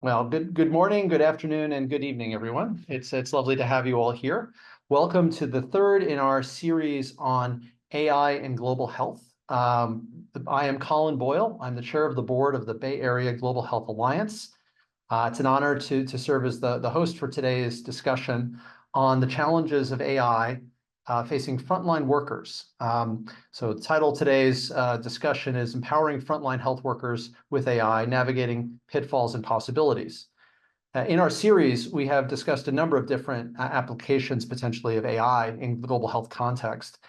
Well, good morning, good afternoon, and good evening, everyone. It's lovely to have you all here. Welcome to the third in our series on AI and global health. I am Colin Boyle. I'm the chair of the board of the Bay Area Global Health Alliance. It's an honor to serve as the host for today's discussion on the challenges of AI facing frontline workers. So the title of today's discussion is Empowering Frontline Health Workers with AI, Navigating Pitfalls and Possibilities. In our series, we have discussed a number of different applications potentially of AI in the global health context.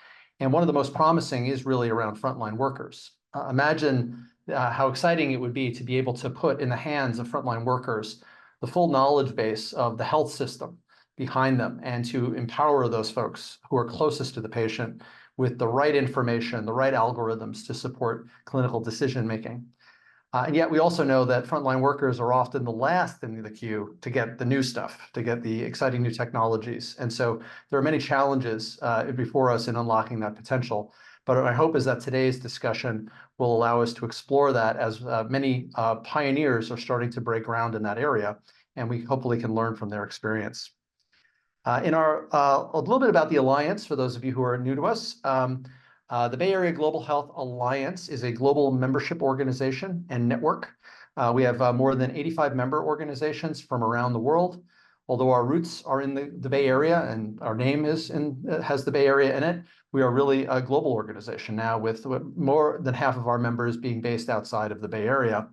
And one of the most promising is really around frontline workers. Imagine how exciting it would be to be able to put in the hands of frontline workers the full knowledge base of the health system behind them and to empower those folks who are closest to the patient with the right information, the right algorithms to support clinical decision making. And yet we also know that frontline workers are often the last in the queue to get the new stuff, to get the exciting new technologies. And so there are many challenges before us in unlocking that potential. But my hope is that today's discussion will allow us to explore that as many pioneers are starting to break ground in that area, and we hopefully can learn from their experience. A little bit about the Alliance, for those of you who are new to us. The Bay Area Global Health Alliance is a global membership organization and network. We have more than 85 member organizations from around the world. Although our roots are in the Bay Area and our name has the Bay Area in it, we are really a global organization now with more than half of our members being based outside of the Bay Area.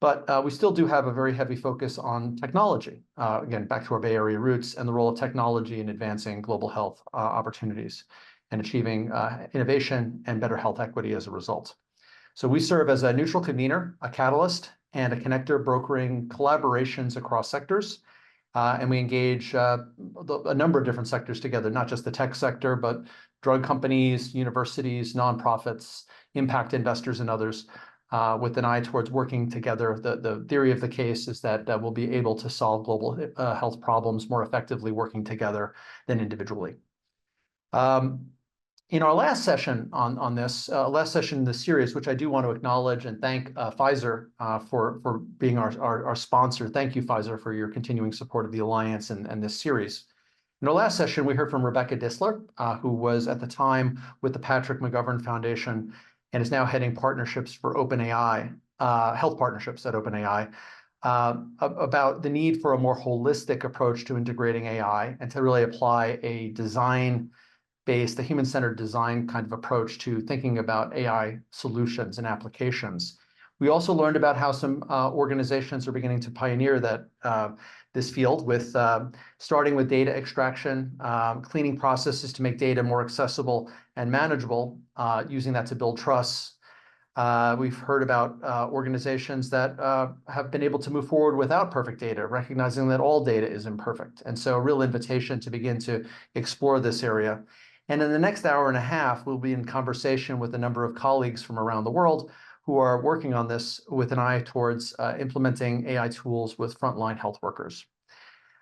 But we still do have a very heavy focus on technology. Again, back to our Bay Area roots and the role of technology in advancing global health opportunities and achieving innovation and better health equity as a result. So we serve as a neutral convener, a catalyst, and a connector brokering collaborations across sectors. And we engage a number of different sectors together, not just the tech sector, but drug companies, universities, nonprofits, impact investors, and others, with an eye towards working together. The theory of the case is that we'll be able to solve global health problems more effectively working together than individually. In our last session on this, last session in this series, which I do want to acknowledge and thank Pfizer for being our sponsor. Thank you, Pfizer, for your continuing support of the Alliance and this series. In our last session, we heard from Rebecca Dissler, who was at the time with the Patrick McGovern Foundation and is now heading partnerships for OpenAI, health partnerships at OpenAI, about the need for a more holistic approach to integrating AI and to really apply a a human-centered design kind of approach to thinking about AI solutions and applications. We also learned about how some organizations are beginning to pioneer this field with starting with data extraction, cleaning processes to make data more accessible and manageable, using that to build trust. We've heard about organizations that have been able to move forward without perfect data, recognizing that all data is imperfect. And so a real invitation to begin to explore this area. And in the next hour and a half, we'll be in conversation with a number of colleagues from around the world who are working on this with an eye towards implementing AI tools with frontline health workers.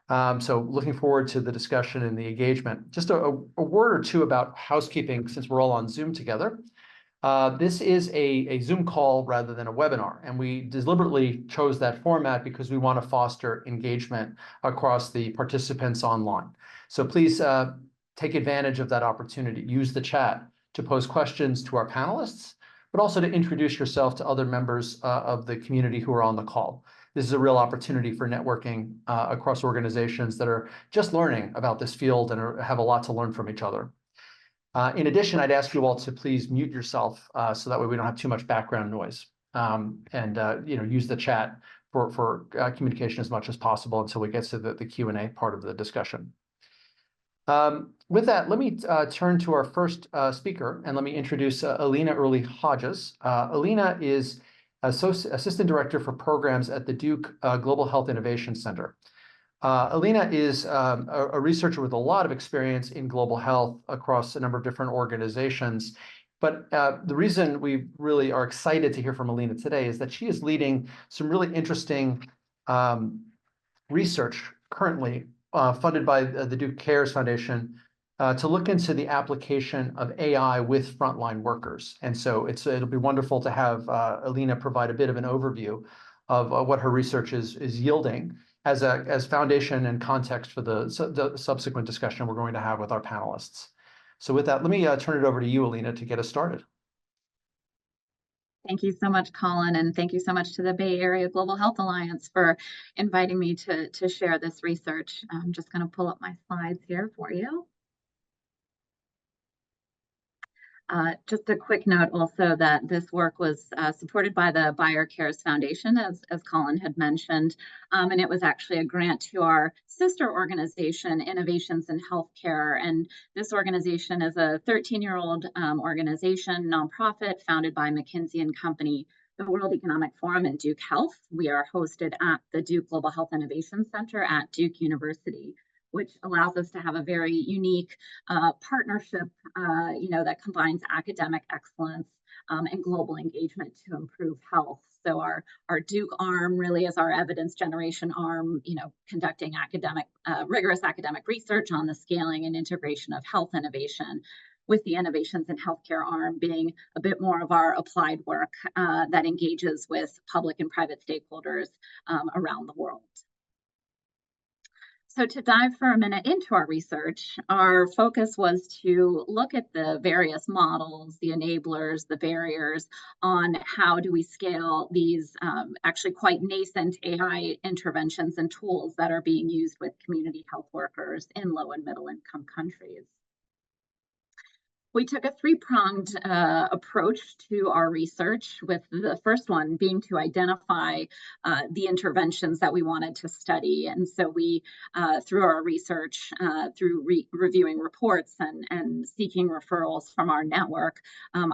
So looking forward to the discussion and the engagement. Just a word or two about housekeeping, since we're all on Zoom together. This is a Zoom call rather than a webinar, and we deliberately chose that format because we want to foster engagement across the participants online. So please take advantage of that opportunity. Use the chat to pose questions to our panelists, but also to introduce yourself to other members of the community who are on the call. This is a real opportunity for networking across organizations that are just learning about this field and have a lot to learn from each other. In addition, I'd ask you all to please mute yourself so that way we don't have too much background noise, and use the chat for communication as much as possible until we get to the Q&A part of the discussion. With that, let me turn to our first speaker, and let me introduce Alina Early-Hodges. Alina is Assistant Director for Programs at the Duke Global Health Innovation Center. Alina is a researcher with a lot of experience in global health across a number of different organizations. But the reason we really are excited to hear from Alina today is that she is leading some really interesting research currently funded by the Duke Cares Foundation to look into the application of AI with frontline workers. And so it'll be wonderful to have Alina provide a bit of an overview what her research is yielding as foundation and context for the subsequent discussion we're going to have with our panelists. So with that, let me turn it over to you, Alina, to get us started. Thank you so much, Colin, and thank you so much to the Bay Area Global Health Alliance for inviting me to share this research. I'm just going to pull up my slides here for you. Just a quick note also that this work was supported by the BioCares Foundation, as Colin had mentioned, and it was actually a grant to our sister organization, Innovations in Healthcare. And this organization is a 13-year-old organization, nonprofit, founded by McKinsey & Company, the World Economic Forum, and Duke Health. We are hosted at the Duke Global Health Innovation Center at Duke University, which allows us to have a very unique partnership, that combines academic excellence and global engagement to improve health. So our Duke arm really is our evidence generation arm, conducting rigorous academic research on the scaling and integration of health innovation, with the Innovations in Healthcare arm being a bit more of our applied work that engages with public and private stakeholders around the world. So to dive for a minute into our research, our focus was to look at the various models, the enablers, the barriers on how do we scale these actually quite nascent AI interventions and tools that are being used with community health workers in low and middle income countries. We took a three-pronged approach to our research, with the first one being to identify the interventions that we wanted to study. And so we, through our research, through reviewing reports and seeking referrals from our network,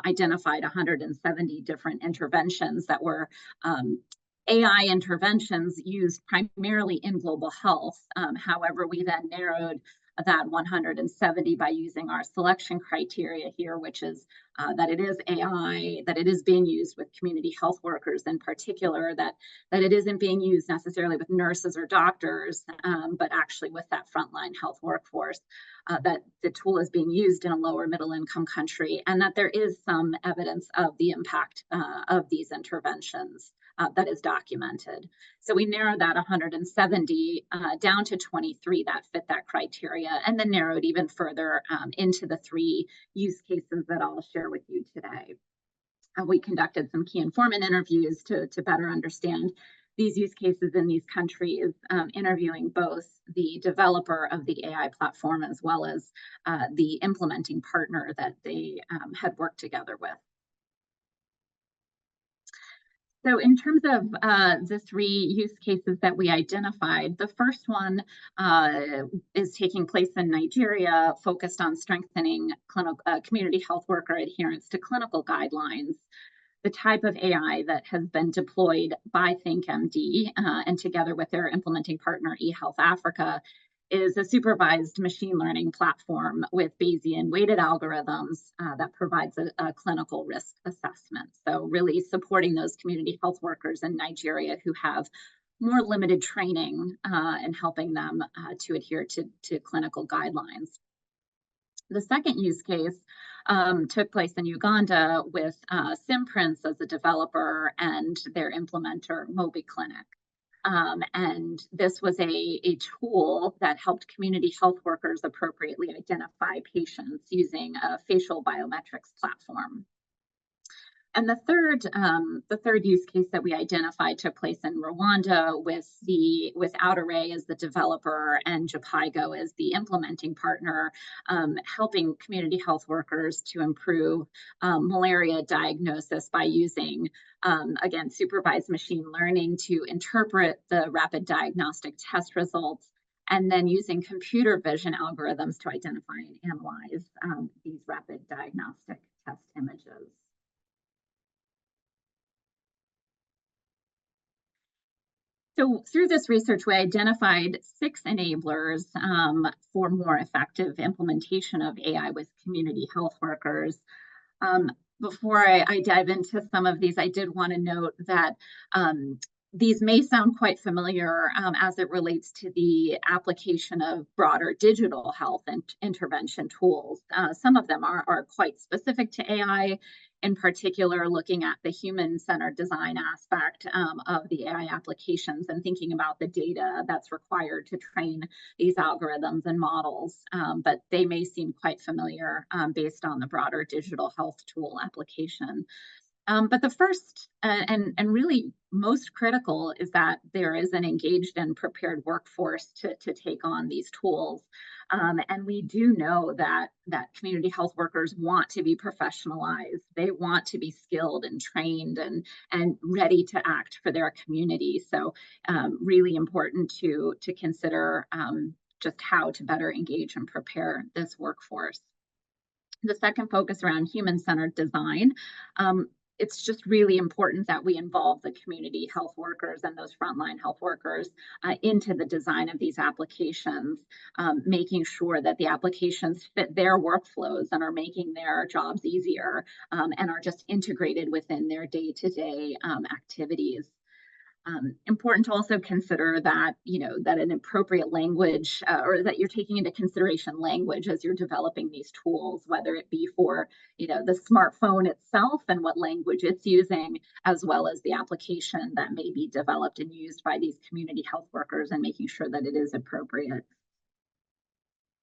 identified 170 different interventions that were AI interventions used primarily in global health. However, we then narrowed that 170 by using our selection criteria here, which is that it is AI, that it is being used with community health workers in particular, that it isn't being used necessarily with nurses or doctors, but actually with that frontline health workforce, that the tool is being used in a lower middle income country, and that there is some evidence of the impact of these interventions that is documented. So we narrowed that 170 down to 23 that fit that criteria, and then narrowed even further into the 3 use cases that I'll share with you today. We conducted some key informant interviews to better understand these use cases in these countries, interviewing both the developer of the AI platform as well as the implementing partner that they had worked together with. So in terms of the 3 use cases that we identified, the first one is taking place in Nigeria, focused on strengthening community health worker adherence to clinical guidelines. The type of AI that has been deployed by ThinkMD and together with their implementing partner eHealth Africa is a supervised machine learning platform with Bayesian weighted algorithms that provides a clinical risk assessment. So really supporting those community health workers in Nigeria who have more limited training and helping them to adhere to clinical guidelines. The second use case took place in Uganda with Simprints as a developer and their implementer, Mobi Clinic. And this was a tool that helped community health workers appropriately identify patients using a facial biometrics platform. And the third use case that we identified took place in Rwanda with Outarray as the developer and Japaigo as the implementing partner, helping community health workers to improve malaria diagnosis by using, again, supervised machine learning to interpret the rapid diagnostic test results, and then using computer vision algorithms to identify and analyze these rapid diagnostic test images. So through this research, we identified 6 enablers for more effective implementation of AI with community health workers. Before I dive into some of these, I did want to note that these may sound quite familiar as it relates to the application of broader digital health and intervention tools. Some of them are quite specific to AI in particular, looking at the human-centered design aspect of the AI applications and thinking about the data that's required to train these algorithms and models. But they may seem quite familiar based on the broader digital health tool application. But the first and really most critical is that there is an engaged and prepared workforce to take on these tools. And we do know that community health workers want to be professionalized. They want to be skilled and trained and ready to act for their community. So really important to consider just how to better engage and prepare this workforce. The second focus around human-centered design. It's just really important that we involve the community health workers and those frontline health workers into the design of these applications, making sure that the applications fit their workflows and are making their jobs easier and are just integrated within their day-to-day activities. Important to also consider that, that an appropriate language or that you're taking into consideration language as you're developing these tools, whether it be for, the smartphone itself and what language it's using, as well as the application that may be developed and used by these community health workers and making sure that it is appropriate.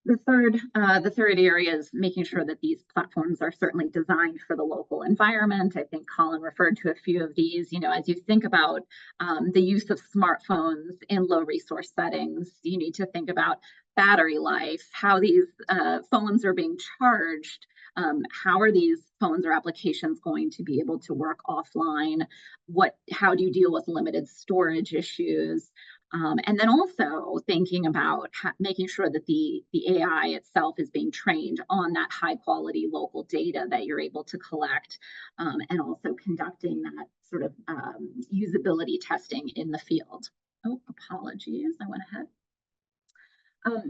The third area is making sure that these platforms are certainly designed for the local environment. I think Colin referred to a few of these. As you think about the use of smartphones in low resource settings, you need to think about battery life, how these phones are being charged. How are these phones or applications going to be able to work offline? How do you deal with limited storage issues? And then also thinking about making sure that the AI itself is being trained on that high quality local data that you're able to collect, and also conducting that sort of usability testing in the field. Oh, apologies, I went ahead.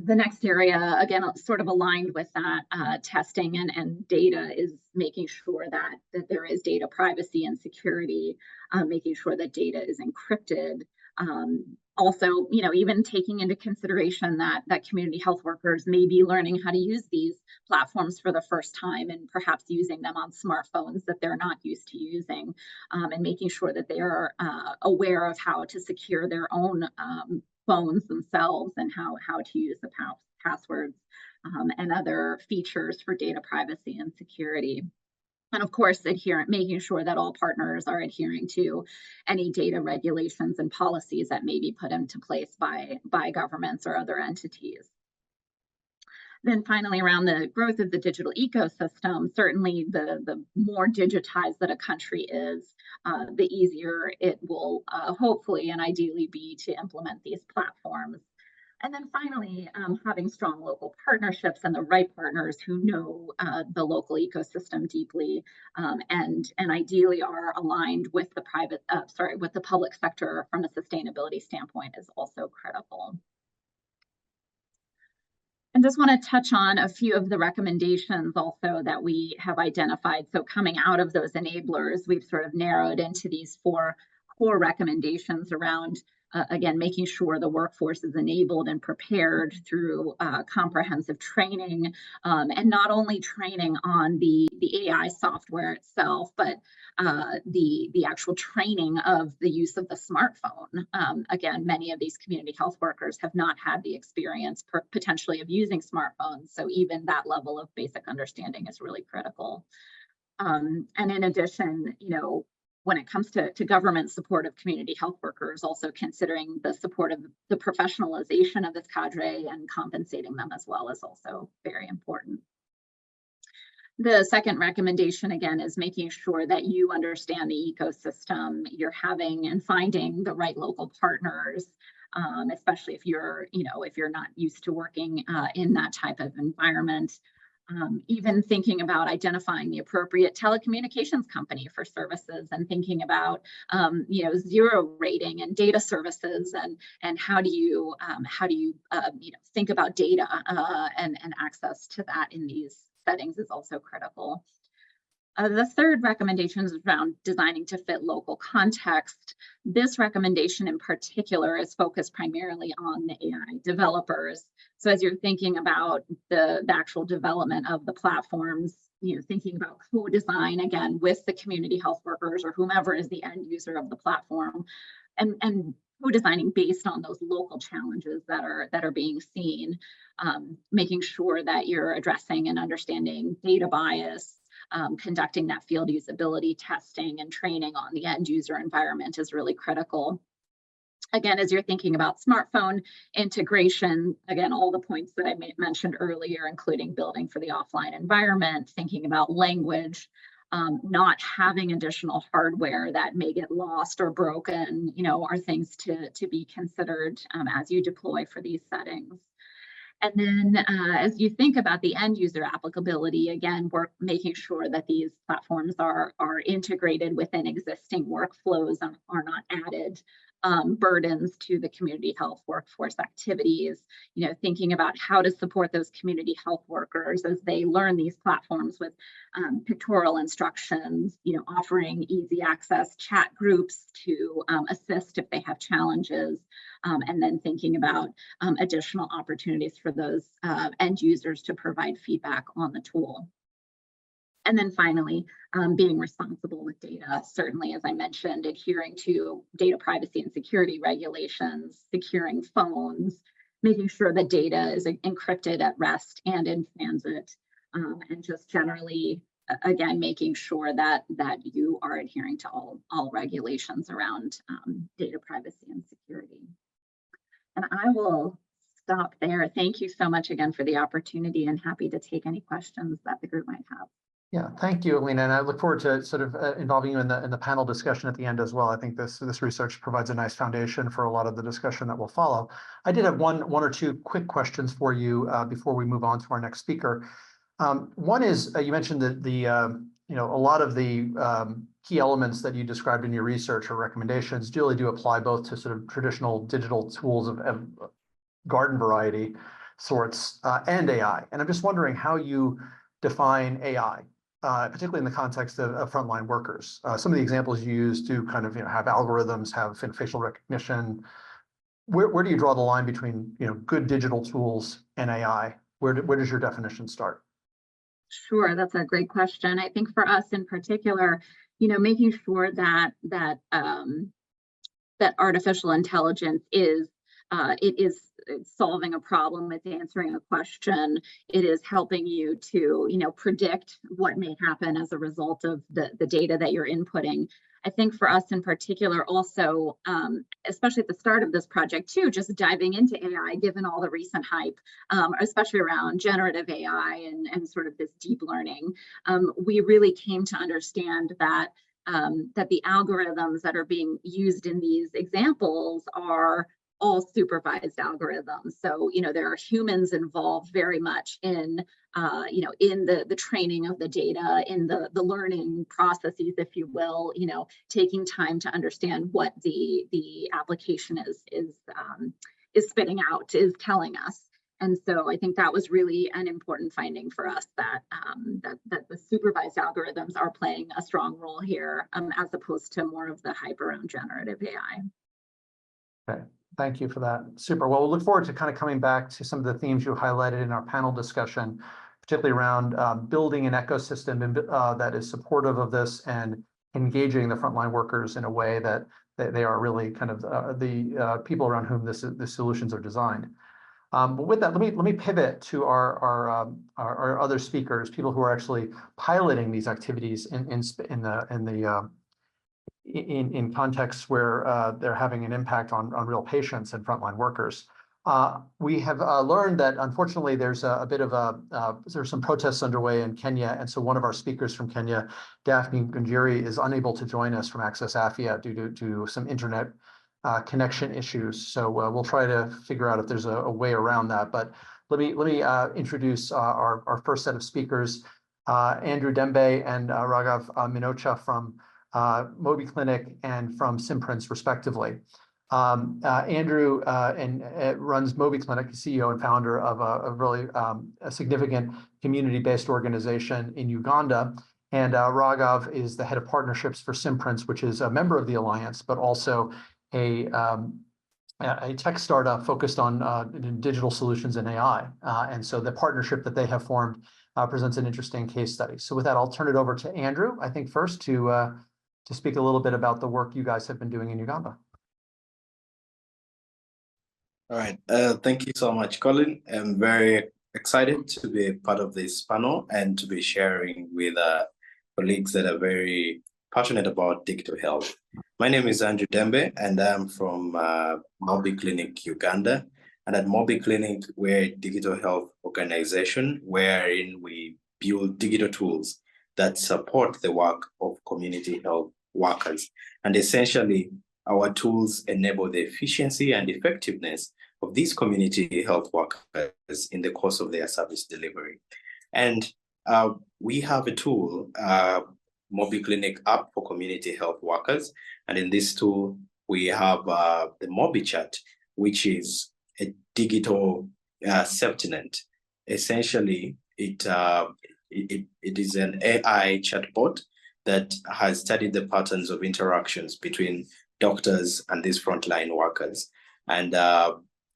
The next area, again, sort of aligned with that testing and data, is making sure that there is data privacy and security, making sure that data is encrypted. Also, even taking into consideration that community health workers may be learning how to use these platforms for the first time and perhaps using them on smartphones that they're not used to using, and making sure that they are aware of how to secure their own phones themselves and how to use the passwords and other features for data privacy and security. And of course, making sure that all partners are adhering to any data regulations and policies that may be put into place by governments or other entities. Then finally, around the growth of the digital ecosystem, certainly the more digitized that a country is, the easier it will hopefully and ideally be to implement these platforms. And then finally, having strong local partnerships and the right partners who know the local ecosystem deeply, and ideally are aligned with the public sector from a sustainability standpoint is also critical. And just want to touch on a few of the recommendations also that we have identified. So coming out of those enablers, we've sort of narrowed into these 4 core recommendations around again, making sure the workforce is enabled and prepared through comprehensive training, and not only training on the AI software itself, but the actual training of the use of the smartphone. Again, many of these community health workers have not had the experience potentially of using smartphones, so even that level of basic understanding is really critical. And in addition, when it comes to government support of community health workers, also considering the support of the professionalization of this cadre and compensating them as well is also very important. The second recommendation, again, is making sure that you understand the ecosystem. You're having and finding the right local partners, especially if you're not used to working in that type of environment. Even thinking about identifying the appropriate telecommunications company for services and thinking about zero rating and data services and how do you think about data and access to that in these settings is also critical. The third recommendation is around designing to fit local context. This recommendation in particular is focused primarily on the AI developers. So as you're thinking about the actual development of the platforms, thinking about co-design again with the community health workers or whomever is the end user of the platform, and co-designing based on those local challenges that are being seen, making sure that you're addressing and understanding data bias, conducting that field usability testing and training on the end user environment is really critical. Again, as you're thinking about smartphone integration, again, all the points that I mentioned earlier, including building for the offline environment, thinking about language, not having additional hardware that may get lost or broken, are things to be considered as you deploy for these settings. And then as you think about the end user applicability, again, we're making sure that these platforms are integrated within existing workflows and are not added burdens to the community health workforce activities, thinking about how to support those community health workers as they learn these platforms with pictorial instructions, offering easy access chat groups to assist if they have challenges, and then thinking about additional opportunities for those end users to provide feedback on the tool. And then finally, being responsible with data, certainly, as I mentioned, adhering to data privacy and security regulations, securing phones, making sure that data is encrypted at rest and in transit, and just generally, again, making sure that you are adhering to all regulations around data privacy and security. And I will stop there. Thank you so much again for the opportunity, and happy to take any questions that the group might have. Yeah, thank you, Alina, and I look forward to sort of involving you in the panel discussion at the end as well. I think this research provides a nice foundation for a lot of the discussion that will follow. I did have one or two quick questions for you before we move on to our next speaker. One is you mentioned that a lot of the key elements that you described in your research or recommendations really do apply both to sort of traditional digital tools of garden variety sorts and AI. And I'm just wondering how you define AI. Particularly in the context of frontline workers. Some of the examples you use do kind of have algorithms, have facial recognition. Where do you draw the line between good digital tools and AI? Where does your definition start? Sure, that's a great question. I think for us in particular, making sure that artificial intelligence is solving a problem, it's answering a question, it is helping you to predict what may happen as a result of the data that you're inputting. I think for us in particular also, especially at the start of this project too, just diving into AI, given all the recent hype, especially around generative AI and sort of this deep learning, we really came to understand that the algorithms that are being used in these examples are all supervised algorithms. So, there are humans involved very much in the training of the data, in the learning processes, if you will, taking time to understand what the application is spitting out, is telling us. And so I think that was really an important finding for us that the supervised algorithms are playing a strong role here, as opposed to more of the hype around generative AI. Okay. Thank you for that. Super. Well, we'll look forward to kind of coming back to some of the themes you highlighted in our panel discussion, particularly around building an ecosystem that is supportive of this and engaging the frontline workers in a way that they are really kind of the people around whom the solutions are designed. But with that, let me pivot to our other speakers, people who are actually piloting these activities in contexts where they're having an impact on real patients and frontline workers. We have learned that unfortunately there's there's some protests underway in Kenya, and so one of our speakers from Kenya, Daphne Gunjiri, is unable to join us from Access Afia due to some internet connection issues. So we'll try to figure out if there's a way around that. But let me introduce our first set of speakers, Andrew Dembe and Raghav Minocha from Moby Clinic and from Simprints, respectively. Andrew runs Moby Clinic, CEO and founder of a really significant community-based organization in Uganda. And Raghav is the head of partnerships for Simprints, which is a member of the Alliance, but also a tech startup focused on digital solutions and AI. And so the partnership that they have formed presents an interesting case study. So with that, I'll turn it over to Andrew, I think first to speak a little bit about the work you guys have been doing in Uganda. All right. Thank you so much, Colin. I'm very excited to be a part of this panel and to be sharing with colleagues that are very passionate about digital health. My name is Andrew Dembe, and I'm from Mobi Clinic, Uganda. And at Mobi Clinic, we're a digital health organization wherein we build digital tools that support the work of community health workers. And essentially, our tools enable the efficiency and effectiveness of these community health workers in the course of their service delivery. And we have a tool, Mobi Clinic app for community health workers. And in this tool, we have the Mobi Chat, which is a digital safety net. Essentially, it is an AI chatbot that has studied the patterns of interactions between doctors and these frontline workers. And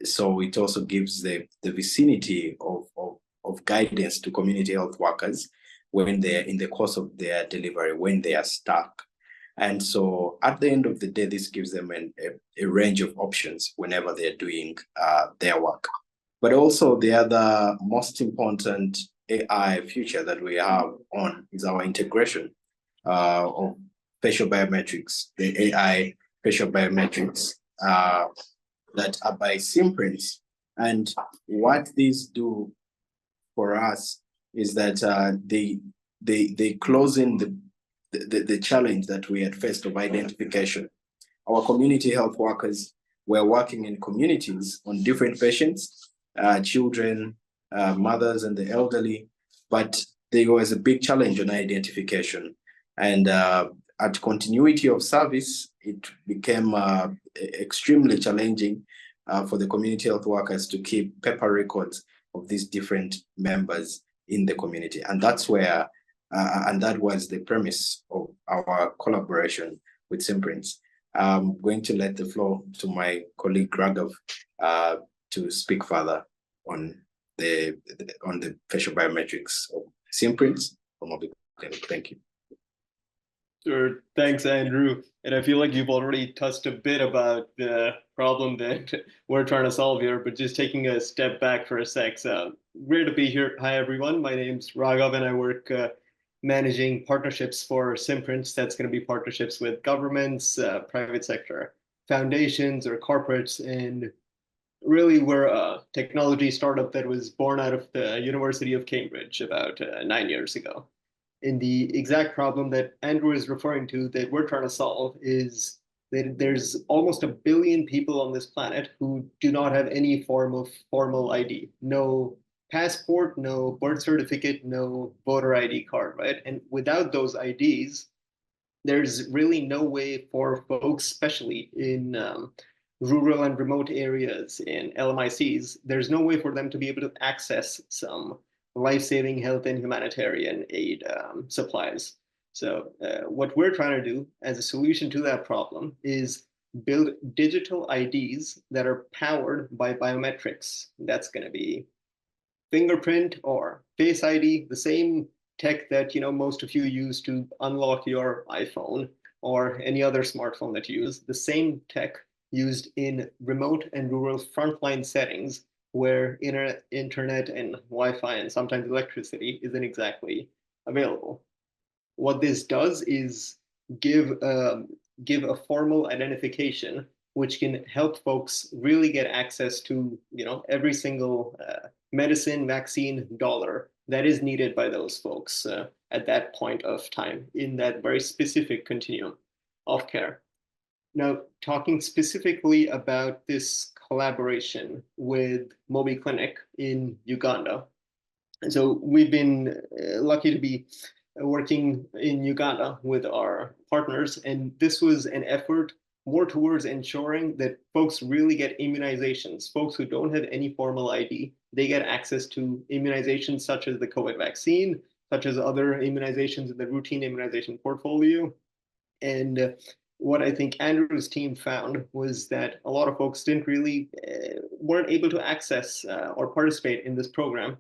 so it also gives the vicinity of guidance to community health workers when they're in the course of their delivery, when they are stuck. And so at the end of the day, this gives them a range of options whenever they're doing their work. But also the other most important AI feature that we have on is our integration of facial biometrics, the AI facial biometrics that are by Simprints. And what these do for us is that they close in the challenge that we had faced of identification. Our community health workers were working in communities on different patients, children, mothers, and the elderly, but there was a big challenge on identification. And at continuity of service, it became extremely challenging for the community health workers to keep paper records of these different members in the community. And that's where, and that was the premise of our collaboration with Simprints. I'm going to let the floor to my colleague Raghav to speak further on the facial biometrics of Simprints from Mobi Clinic. Thank you. Sure. Thanks, Andrew. And I feel like you've already touched a bit about the problem that we're trying to solve here, but just taking a step back for a sec. So great to be here. Hi, everyone. My name's Raghav, and I work managing partnerships for Simprints. That's going to be partnerships with governments, private sector foundations, or corporates. And really, we're a technology startup that was born out of the University of Cambridge about 9 years ago. And the exact problem that Andrew is referring to that we're trying to solve is that there's almost 1 billion people on this planet who do not have any form of formal ID. No passport, no birth certificate, no voter ID card, right? And without those IDs, there's really no way for folks, especially in rural and remote areas in LMICs, there's no way for them to be able to access some life-saving health and humanitarian aid supplies. So what we're trying to do as a solution to that problem is build digital IDs that are powered by biometrics. That's going to be fingerprint or face ID, the same tech that most of you use to unlock your iPhone or any other smartphone that you use, the same tech used in remote and rural frontline settings where internet and Wi-Fi and sometimes electricity isn't exactly available. What this does is give a formal identification which can help folks really get access to every single medicine, vaccine, dollar that is needed by those folks at that point of time in that very specific continuum of care. Now, talking specifically about this collaboration with Mobi Clinic in Uganda. And so we've been lucky to be working in Uganda with our partners, and this was an effort more towards ensuring that folks really get immunizations. Folks who don't have any formal ID, they get access to immunizations such as the COVID vaccine, such as other immunizations in the routine immunization portfolio. And what I think Andrew's team found was that a lot of folks didn't really, weren't able to access or participate in this program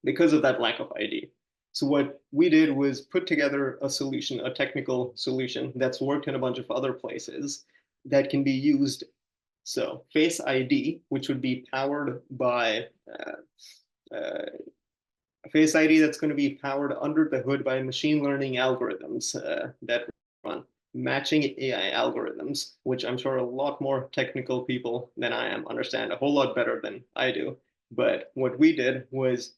because of that lack of ID. So what we did was put together a solution, a technical solution that's worked in a bunch of other places that can be used. So Face ID, which would be powered by Face ID that's going to be powered under the hood by machine learning algorithms that run matching AI algorithms, which I'm sure a lot more technical people than I am understand a whole lot better than I do. But what we did was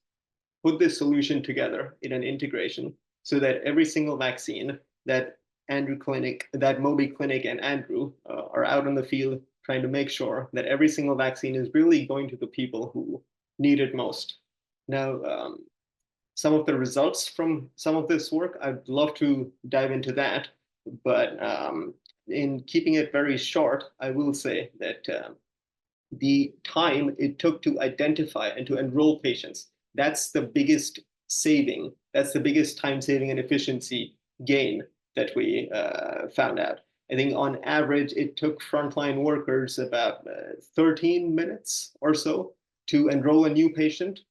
put this solution together in an integration so that every single vaccine that Moby Clinic and Andrew are out in the field trying to make sure that every single vaccine is really going to the people who need it most. Now, some of the results from some of this work, I'd love to dive into that, but in keeping it very short, I will say that the time it took to identify and to enroll patients, that's the biggest saving. That's the biggest time saving and efficiency gain that we found out. I think on average, it took frontline workers about 13 minutes or so to enroll a new patient.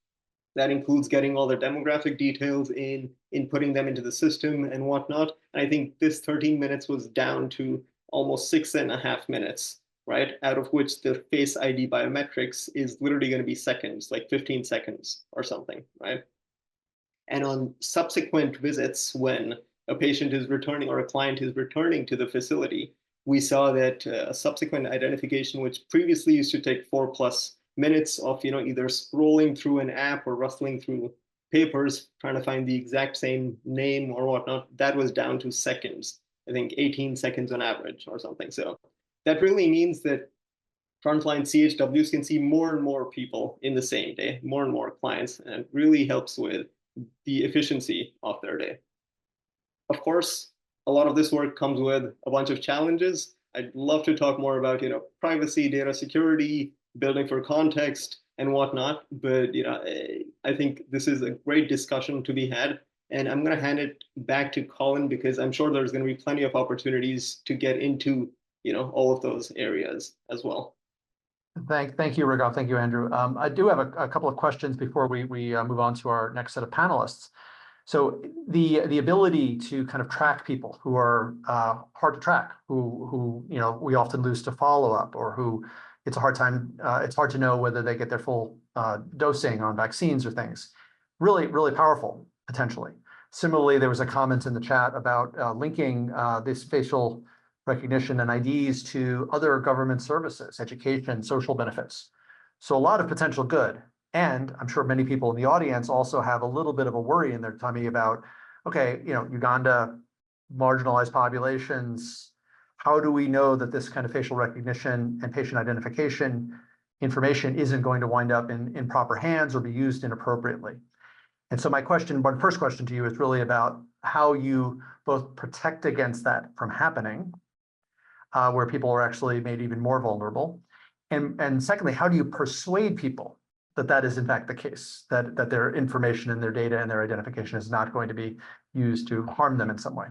That includes getting all their demographic details in, inputting them into the system and whatnot. And I think this 13 minutes was down to almost 6.5 minutes, right? Out of which the Face ID biometrics is literally going to be seconds, like 15 seconds or something, right? And on subsequent visits, when a patient is returning or a client is returning to the facility, we saw that subsequent identification, which previously used to take 4+ minutes of either scrolling through an app or rustling through papers trying to find the exact same name or whatnot, that was down to seconds. I think 18 seconds on average or something. So that really means that frontline CHWs can see more and more people in the same day, more and more clients, and it really helps with the efficiency of their day. Of course, a lot of this work comes with a bunch of challenges. I'd love to talk more about privacy, data security, building for context and whatnot, but I think this is a great discussion to be had, and I'm going to hand it back to Colin because I'm sure there's going to be plenty of opportunities to get into all of those areas as well. Thank you, Raghav. Thank you, Andrew. I do have a couple of questions before we move on to our next set of panelists. So the ability to kind of track people who are hard to track, who we often lose to follow-up, or who it's a hard time, it's hard to know whether they get their full dosing on vaccines or things. Really, really powerful, potentially. Similarly, there was a comment in the chat about linking this facial recognition and IDs to other government services, education, social benefits. So a lot of potential good. And I'm sure many people in the audience also have a little bit of a worry in their tummy about, okay, Uganda, marginalized populations, how do we know that this kind of facial recognition and patient identification information isn't going to wind up in proper hands or be used inappropriately? And so my first question to you is really about how you both protect against that from happening, where people are actually made even more vulnerable. And secondly, how do you persuade people that is in fact the case, that their information and their data and their identification is not going to be used to harm them in some way?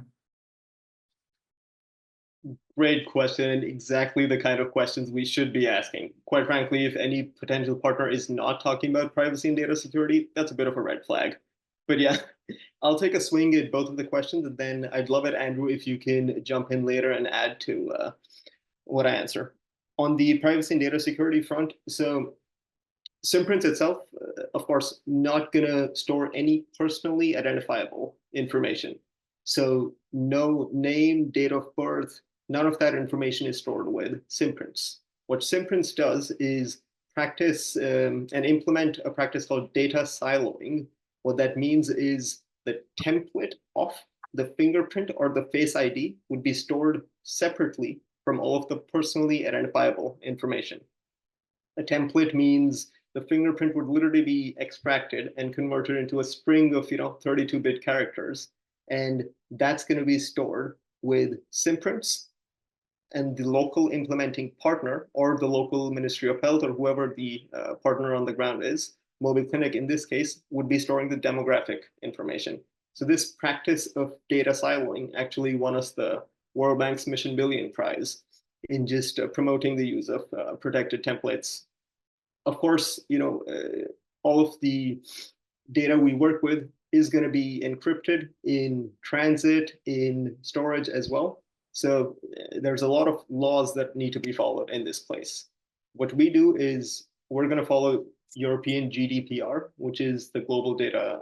Great question, and exactly the kind of questions we should be asking. Quite frankly, if any potential partner is not talking about privacy and data security, that's a bit of a red flag. But yeah, I'll take a swing at both of the questions, and then I'd love it, Andrew, if you can jump in later and add to what I answer. On the privacy and data security front, so Simprints itself, of course, not going to store any personally identifiable information. So no name, date of birth, none of that information is stored with Simprints. What Simprints does is practice and implement a practice called data siloing. What that means is the template of the fingerprint or the Face ID would be stored separately from all of the personally identifiable information. A template means the fingerprint would literally be extracted and converted into a string of 32-bit characters, and that's going to be stored with Simprints, and the local implementing partner or the local Ministry of Health or whoever the partner on the ground is, Moby Clinic in this case, would be storing the demographic information. So this practice of data siloing actually won us the World Bank's Mission Billion Prize in just promoting the use of protected templates. Of course, all of the data we work with is going to be encrypted in transit, in storage as well. So there's a lot of laws that need to be followed in this place. What we do is we're going to follow European GDPR, which is the global data,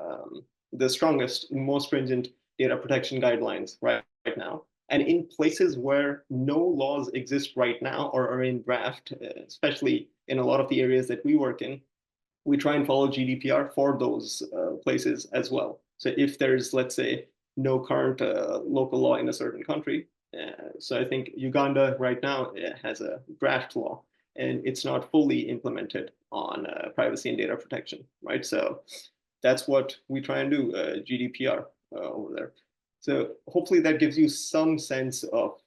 the strongest, most stringent data protection guidelines right now. And in places where no laws exist right now or are in draft, especially in a lot of the areas that we work in, we try and follow GDPR for those places as well. So if there's, let's say, no current local law in a certain country, so I think Uganda right now has a draft law, and it's not fully implemented on privacy and data protection, right? So that's what we try and do, GDPR over there. So hopefully that gives you some sense of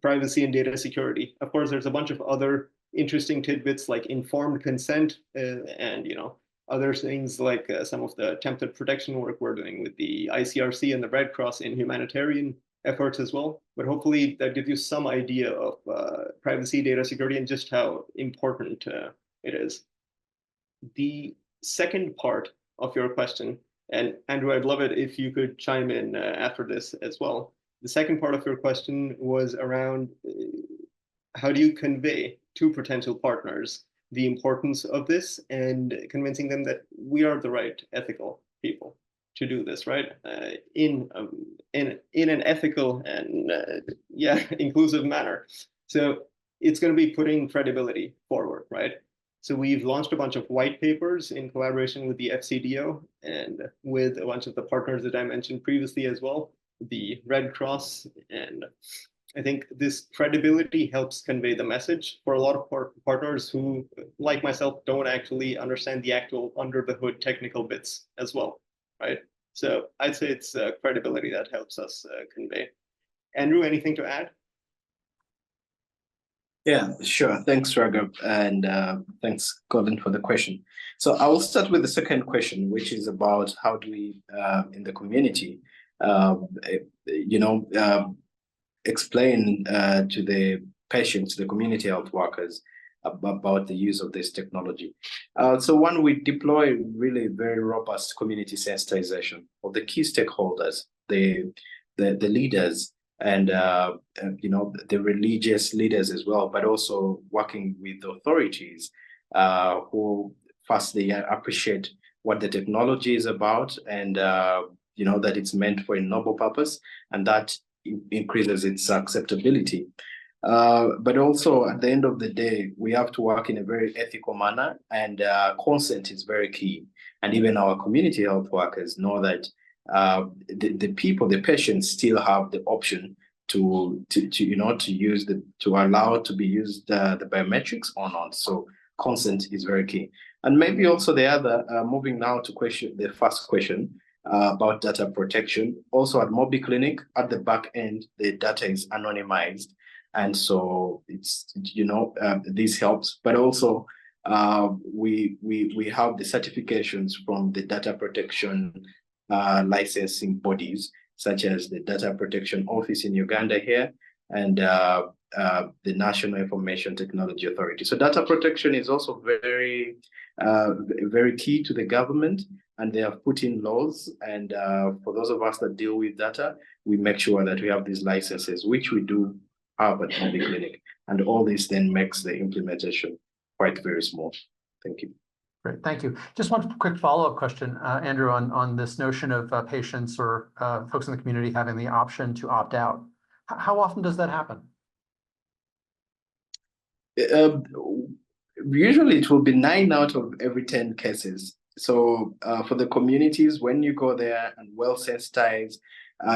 privacy and data security. Of course, there's a bunch of other interesting tidbits like informed consent and other things like some of the template protection work we're doing with the ICRC and the Red Cross in humanitarian efforts as well. But hopefully that gives you some idea of privacy, data security, and just how important it is. The second part of your question, and Andrew, I'd love it if you could chime in after this as well. The second part of your question was around how do you convey to potential partners the importance of this and convincing them that we are the right ethical people to do this, right? In an ethical and inclusive manner. So it's going to be putting credibility forward, right? So we've launched a bunch of white papers in collaboration with the FCDO and with a bunch of the partners that I mentioned previously as well, the Red Cross. And I think this credibility helps convey the message for a lot of partners who, like myself, don't actually understand the actual under the hood technical bits as well, right? So I'd say it's credibility that helps us convey. Andrew, anything to add? Yeah, sure. Thanks, Raghav, and thanks, Colin, for the question. So I will start with the second question, which is about how do we, in the community, explain to the patients, the community health workers, about the use of this technology. So one, we deploy really very robust community sensitization of the key stakeholders, the leaders, and the religious leaders as well, but also working with authorities who firstly appreciate what the technology is about, and that it's meant for a noble purpose, and that increases its acceptability. But also at the end of the day, we have to work in a very ethical manner, and consent is very key. And even our community health workers know that the patients still have the option to allow to be used the biometrics or not. So consent is very key. And maybe also the other, moving now to the first question about data protection. Also at Mobi Clinic, at the back end, the data is anonymized. And so it's, this helps, but also we have the certifications from the data protection licensing bodies, such as the Data Protection Office in Uganda here, and the National Information Technology Authority. So data protection is also very, very key to the government, and they have put in laws. And for those of us that deal with data, we make sure that we have these licenses, which we do have at Mobi Clinic. And all this then makes the implementation quite very small. Thank you. Great, thank you. Just one quick follow-up question, Andrew, on this notion of patients or folks in the community having the option to opt out. How often does that happen? Usually it will be 9 out of every 10 cases. So for the communities, when you go there and well sensitized,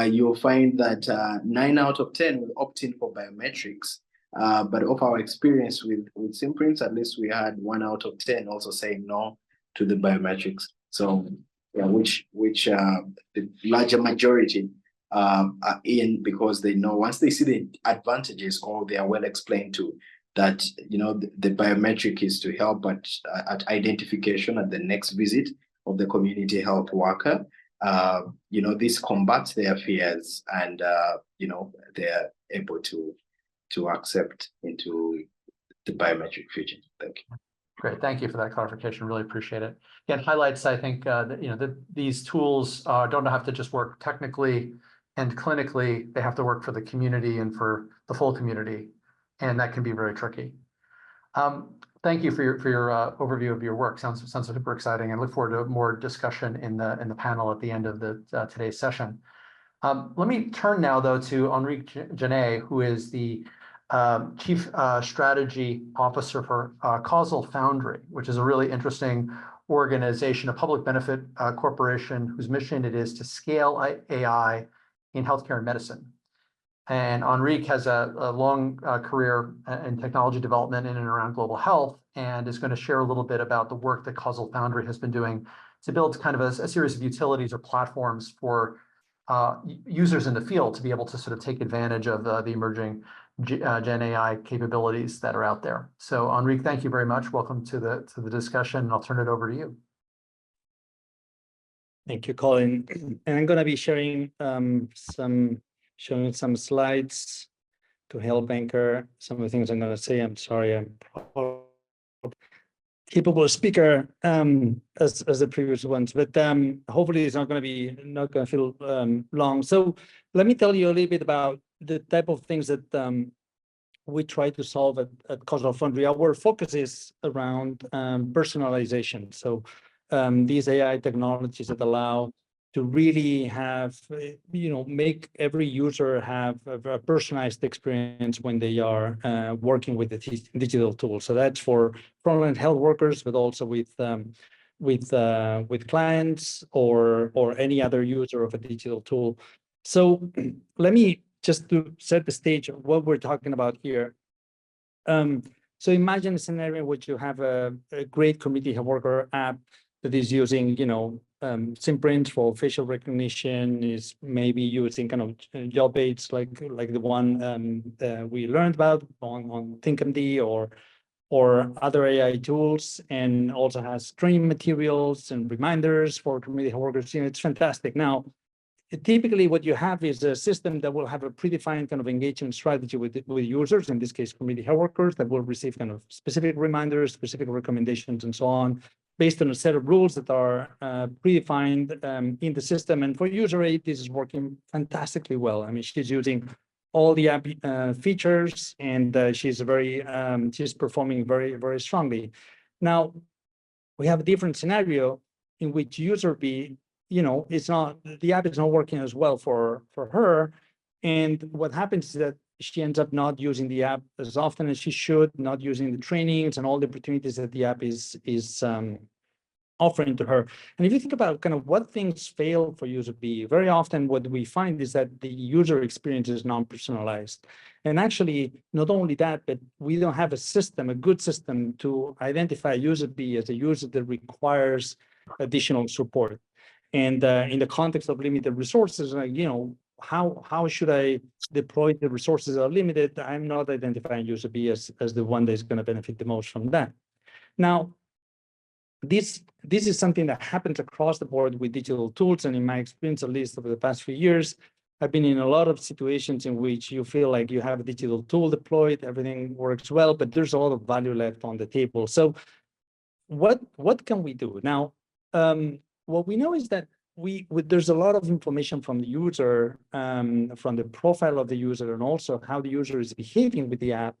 you'll find that 9 out of 10 will opt in for biometrics. But of our experience with Simprints, at least we had 1 out of 10 also saying no to the biometrics. So yeah, which the larger majority are in, because they know once they see the advantages, or they are well explained to, that the biometric is to help at identification at the next visit of the community health worker. This combats their fears, and they're able to accept into the biometric future. Thank you. Great, thank you for that clarification. Really appreciate it. Again, highlights, I think, that, that these tools don't have to just work technically and clinically. They have to work for the community and for the full community, and that can be very tricky. Thank you for your overview of your work. Sounds super exciting, and look forward to more discussion in the panel at the end of today's session. Let me turn now, though, to Henri Genet, who is the Chief Strategy Officer for Causal Foundry, which is a really interesting organization, a public benefit corporation whose mission it is to scale AI in healthcare and medicine. And Henrique has a long career in technology development in and around global health, and is going to share a little bit about the work that Causal Foundry has been doing to build kind of a series of utilities or platforms for users in the field to be able to sort of take advantage of the emerging Gen AI capabilities that are out there. So Henrique, thank you very much. Welcome to the discussion, and I'll turn it over to you. Thank you, Colin. And I'm going to be sharing showing some slides to help anchor some of the things I'm going to say. I'm sorry, I'm capable speaker as the previous ones, but hopefully it's not going to feel long. So let me tell you a little bit about the type of things that we try to solve at Causal Foundry. Our focus is around personalization. So these AI technologies that allow to really have, make every user have a personalized experience when they are working with the digital tool. So that's for frontline health workers, but also with clients or any other user of a digital tool. So let me just to set the stage of what we're talking about here. So imagine a scenario in which you have a great community health worker app that is using, Simprints for facial recognition, is maybe using kind of job aids like the one we learned about on ThinkMD or other AI tools, and also has training materials and reminders for community health workers. It's fantastic. Now, typically what you have is a system that will have a predefined kind of engagement strategy with users, in this case, community health workers, that will receive kind of specific reminders, specific recommendations, and so on, based on a set of rules that are predefined in the system. And for user A, this is working fantastically well. I mean, she's using all the app features, and she's performing very, very strongly. Now, we have a different scenario in which user B, the app is not working as well for her. And what happens is that she ends up not using the app as often as she should, not using the trainings and all the opportunities that the app is offering to her. And if you think about kind of what things fail for user B, very often what we find is that the user experience is non-personalized. And actually, not only that, but we don't have a good system to identify user B as a user that requires additional support. And in the context of limited resources, how should I deploy the resources that are limited? I'm not identifying user B as the one that is going to benefit the most from that. Now, this is something that happens across the board with digital tools. And in my experience, at least over the past few years, I've been in a lot of situations in which you feel like you have a digital tool deployed, everything works well, but there's a lot of value left on the table. So what can we do? Now, what we know is that there's a lot of information from the user, from the profile of the user, and also how the user is behaving with the app,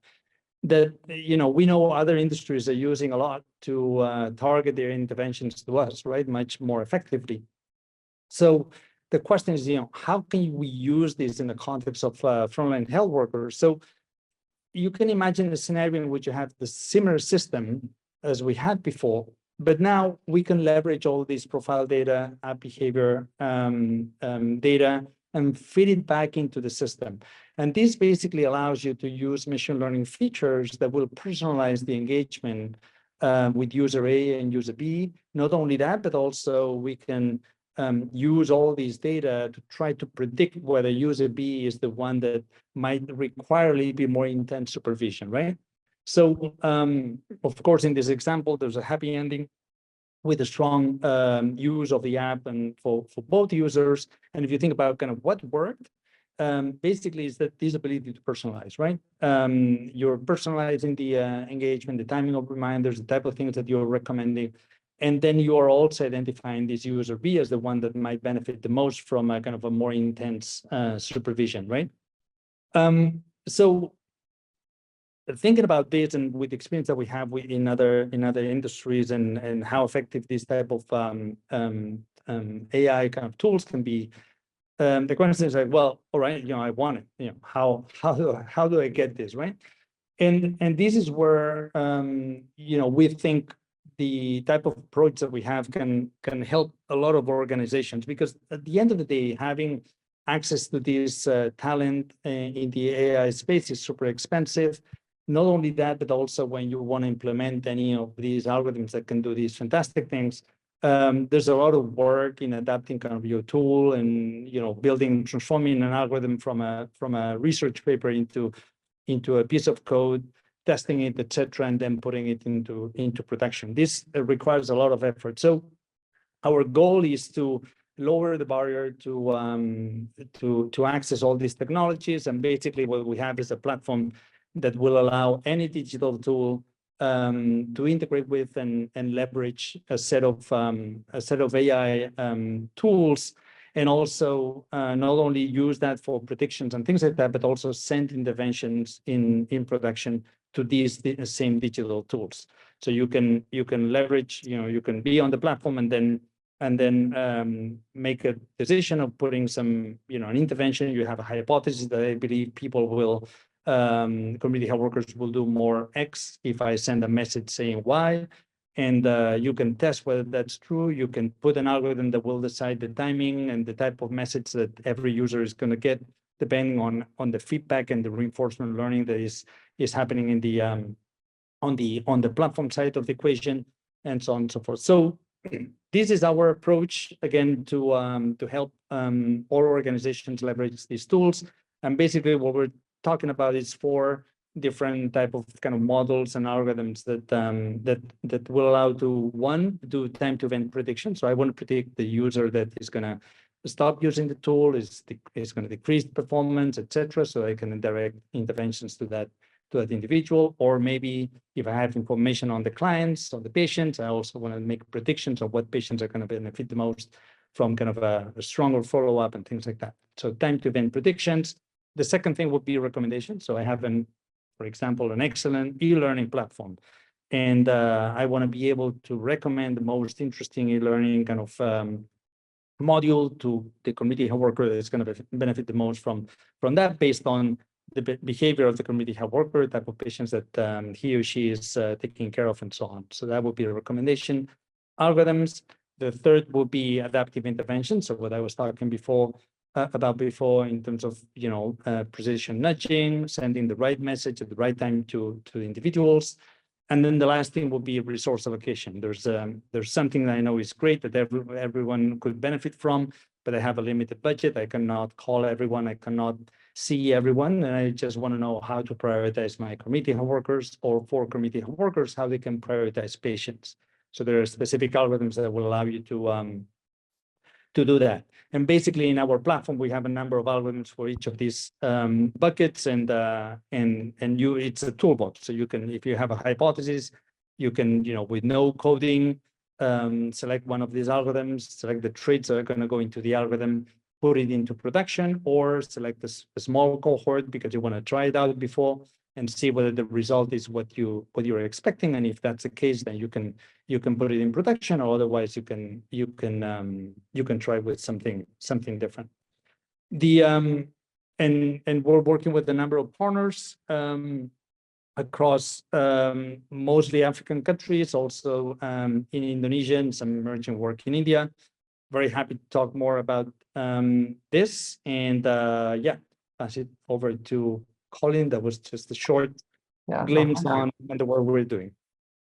that we know other industries are using a lot to target their interventions to us, right, much more effectively. So the question is, how can we use this in the context of frontline health workers? So you can imagine a scenario in which you have the similar system as we had before, but now we can leverage all these profile data, app behavior data, and feed it back into the system. And this basically allows you to use machine learning features that will personalize the engagement with user A and user B. Not only that, but also we can use all these data to try to predict whether user B is the one that might require a little bit more intense supervision, right? So, of course, in this example, there's a happy ending with a strong use of the app and for both users. And if you think about kind of what worked, basically is that this ability to personalize, right? You're personalizing the engagement, the timing of reminders, the type of things that you're recommending. And then you are also identifying this user B as the one that might benefit the most from a kind of a more intense supervision, right? So thinking about this and with the experience that we have in other industries and how effective this type of AI kind of tools can be, the question is like, well, all right, I want it. How do I get this, right? And this is where we think the type of approach that we have can help a lot of organizations, because at the end of the day, having access to this talent in the AI space is super expensive. Not only that, but also when you want to implement any of these algorithms that can do these fantastic things, there's a lot of work in adapting kind of your tool and transforming an algorithm from a research paper into a piece of code, testing it, etc., and then putting it into production. This requires a lot of effort. So our goal is to lower the barrier to access all these technologies, and basically what we have is a platform that will allow any digital tool to integrate with and leverage a set of AI tools, and also not only use that for predictions and things like that, but also send interventions in production to these same digital tools. So you can leverage, you can be on the platform and then make a decision of putting some, an intervention. You have a hypothesis that I believe people will, community health workers will do more X if I send a message saying Y. And you can test whether that's true. You can put an algorithm that will decide the timing and the type of message that every user is going to get, depending on the feedback and the reinforcement learning that is happening in the on the platform side of the equation, and so on and so forth. So this is our approach, again, to help all organizations leverage these tools. And basically what we're talking about is 4 different type of kind of models and algorithms that will allow to, one, do time to event prediction. So I want to predict the user that is going to stop using the tool, is going to decrease performance, etc. So I can direct interventions to that individual. Or maybe if I have information on the clients, on the patients, I also want to make predictions of what patients are going to benefit the most from kind of a stronger follow-up and things like that. So time to event predictions. The second thing would be recommendations. So I have for example, an excellent e-learning platform, and I want to be able to recommend the most interesting e-learning kind of module to the community health worker that is going to benefit the most from that, based on the behavior of the community health worker, type of patients that he or she is taking care of, and so on. So that would be a recommendation. Algorithms. The third would be adaptive intervention. So what I was talking about before in terms of precision nudging, sending the right message at the right time to individuals. And then the last thing would be resource allocation. There's something that I know is great that everyone could benefit from, but I have a limited budget. I cannot call everyone. I cannot see everyone. And I just want to know how to prioritize my community health workers, or for community health workers, how they can prioritize patients. So there are specific algorithms that will allow you to do that. And basically in our platform, we have a number of algorithms for each of these buckets, and it's a toolbox. So you can, if you have a hypothesis, you can, with no coding, select one of these algorithms, select the traits that are going to go into the algorithm, put it into production, or select a small cohort because you want to try it out before and see whether the result is what you're expecting. And if that's the case, then you can put it in production, or otherwise you can try with something different. And we're working with a number of partners across mostly African countries, also in Indonesia, and some emerging work in India. Very happy to talk more about this, and pass it over to Colin. That was just a short glimpse on the work we're doing.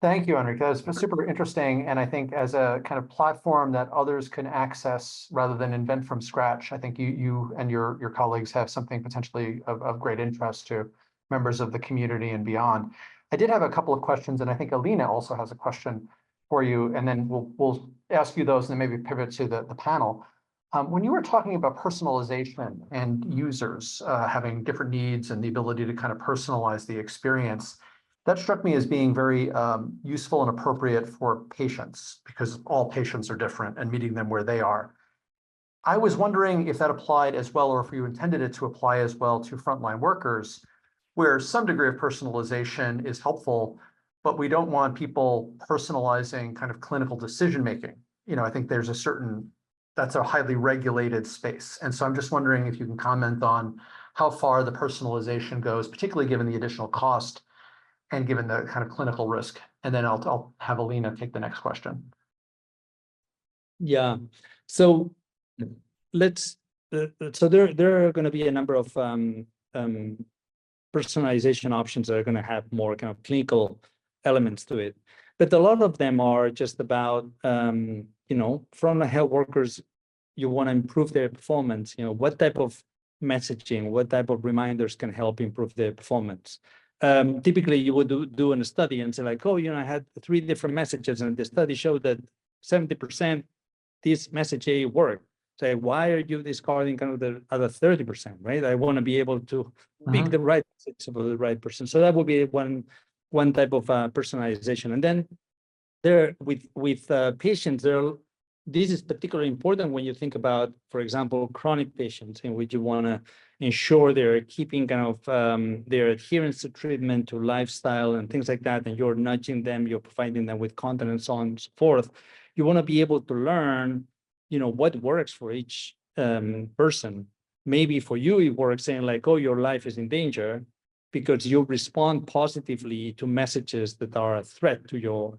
Thank you, Enrique. That was super interesting. And I think as a kind of platform that others can access rather than invent from scratch, I think you and your colleagues have something potentially of great interest to members of the community and beyond. I did have a couple of questions, and I think Alina also has a question for you, and then we'll ask you those and then maybe pivot to the panel. When you were talking about personalization and users having different needs and the ability to kind of personalize the experience, that struck me as being very useful and appropriate for patients, because all patients are different and meeting them where they are. I was wondering if that applied as well, or if you intended it to apply as well to frontline workers, where some degree of personalization is helpful, but we don't want people personalizing kind of clinical decision-making. I think there's that's a highly regulated space. And so I'm just wondering if you can comment on how far the personalization goes, particularly given the additional cost and given the kind of clinical risk. And then I'll have Alina take the next question. Yeah. So so there are going to be a number of personalization options that are going to have more kind of clinical elements to it. But a lot of them are just about, frontline health workers, you want to improve their performance. What type of messaging, what type of reminders can help improve their performance? Typically, you would do in a study and say like, oh, I had 3 different messages, and the study showed that 70% this message A worked. Say, why are you discarding kind of the other 30%, right? I want to be able to pick the right message for the right person. So that would be one type of personalization. And then there with patients, this is particularly important when you think about, for example, chronic patients, in which you want to ensure they're keeping kind of their adherence to treatment, to lifestyle and things like that, and you're nudging them, you're providing them with content and so on and so forth. You want to be able to learn, what works for each person. Maybe for you, it works saying like, oh, your life is in danger, because you respond positively to messages that are a threat to your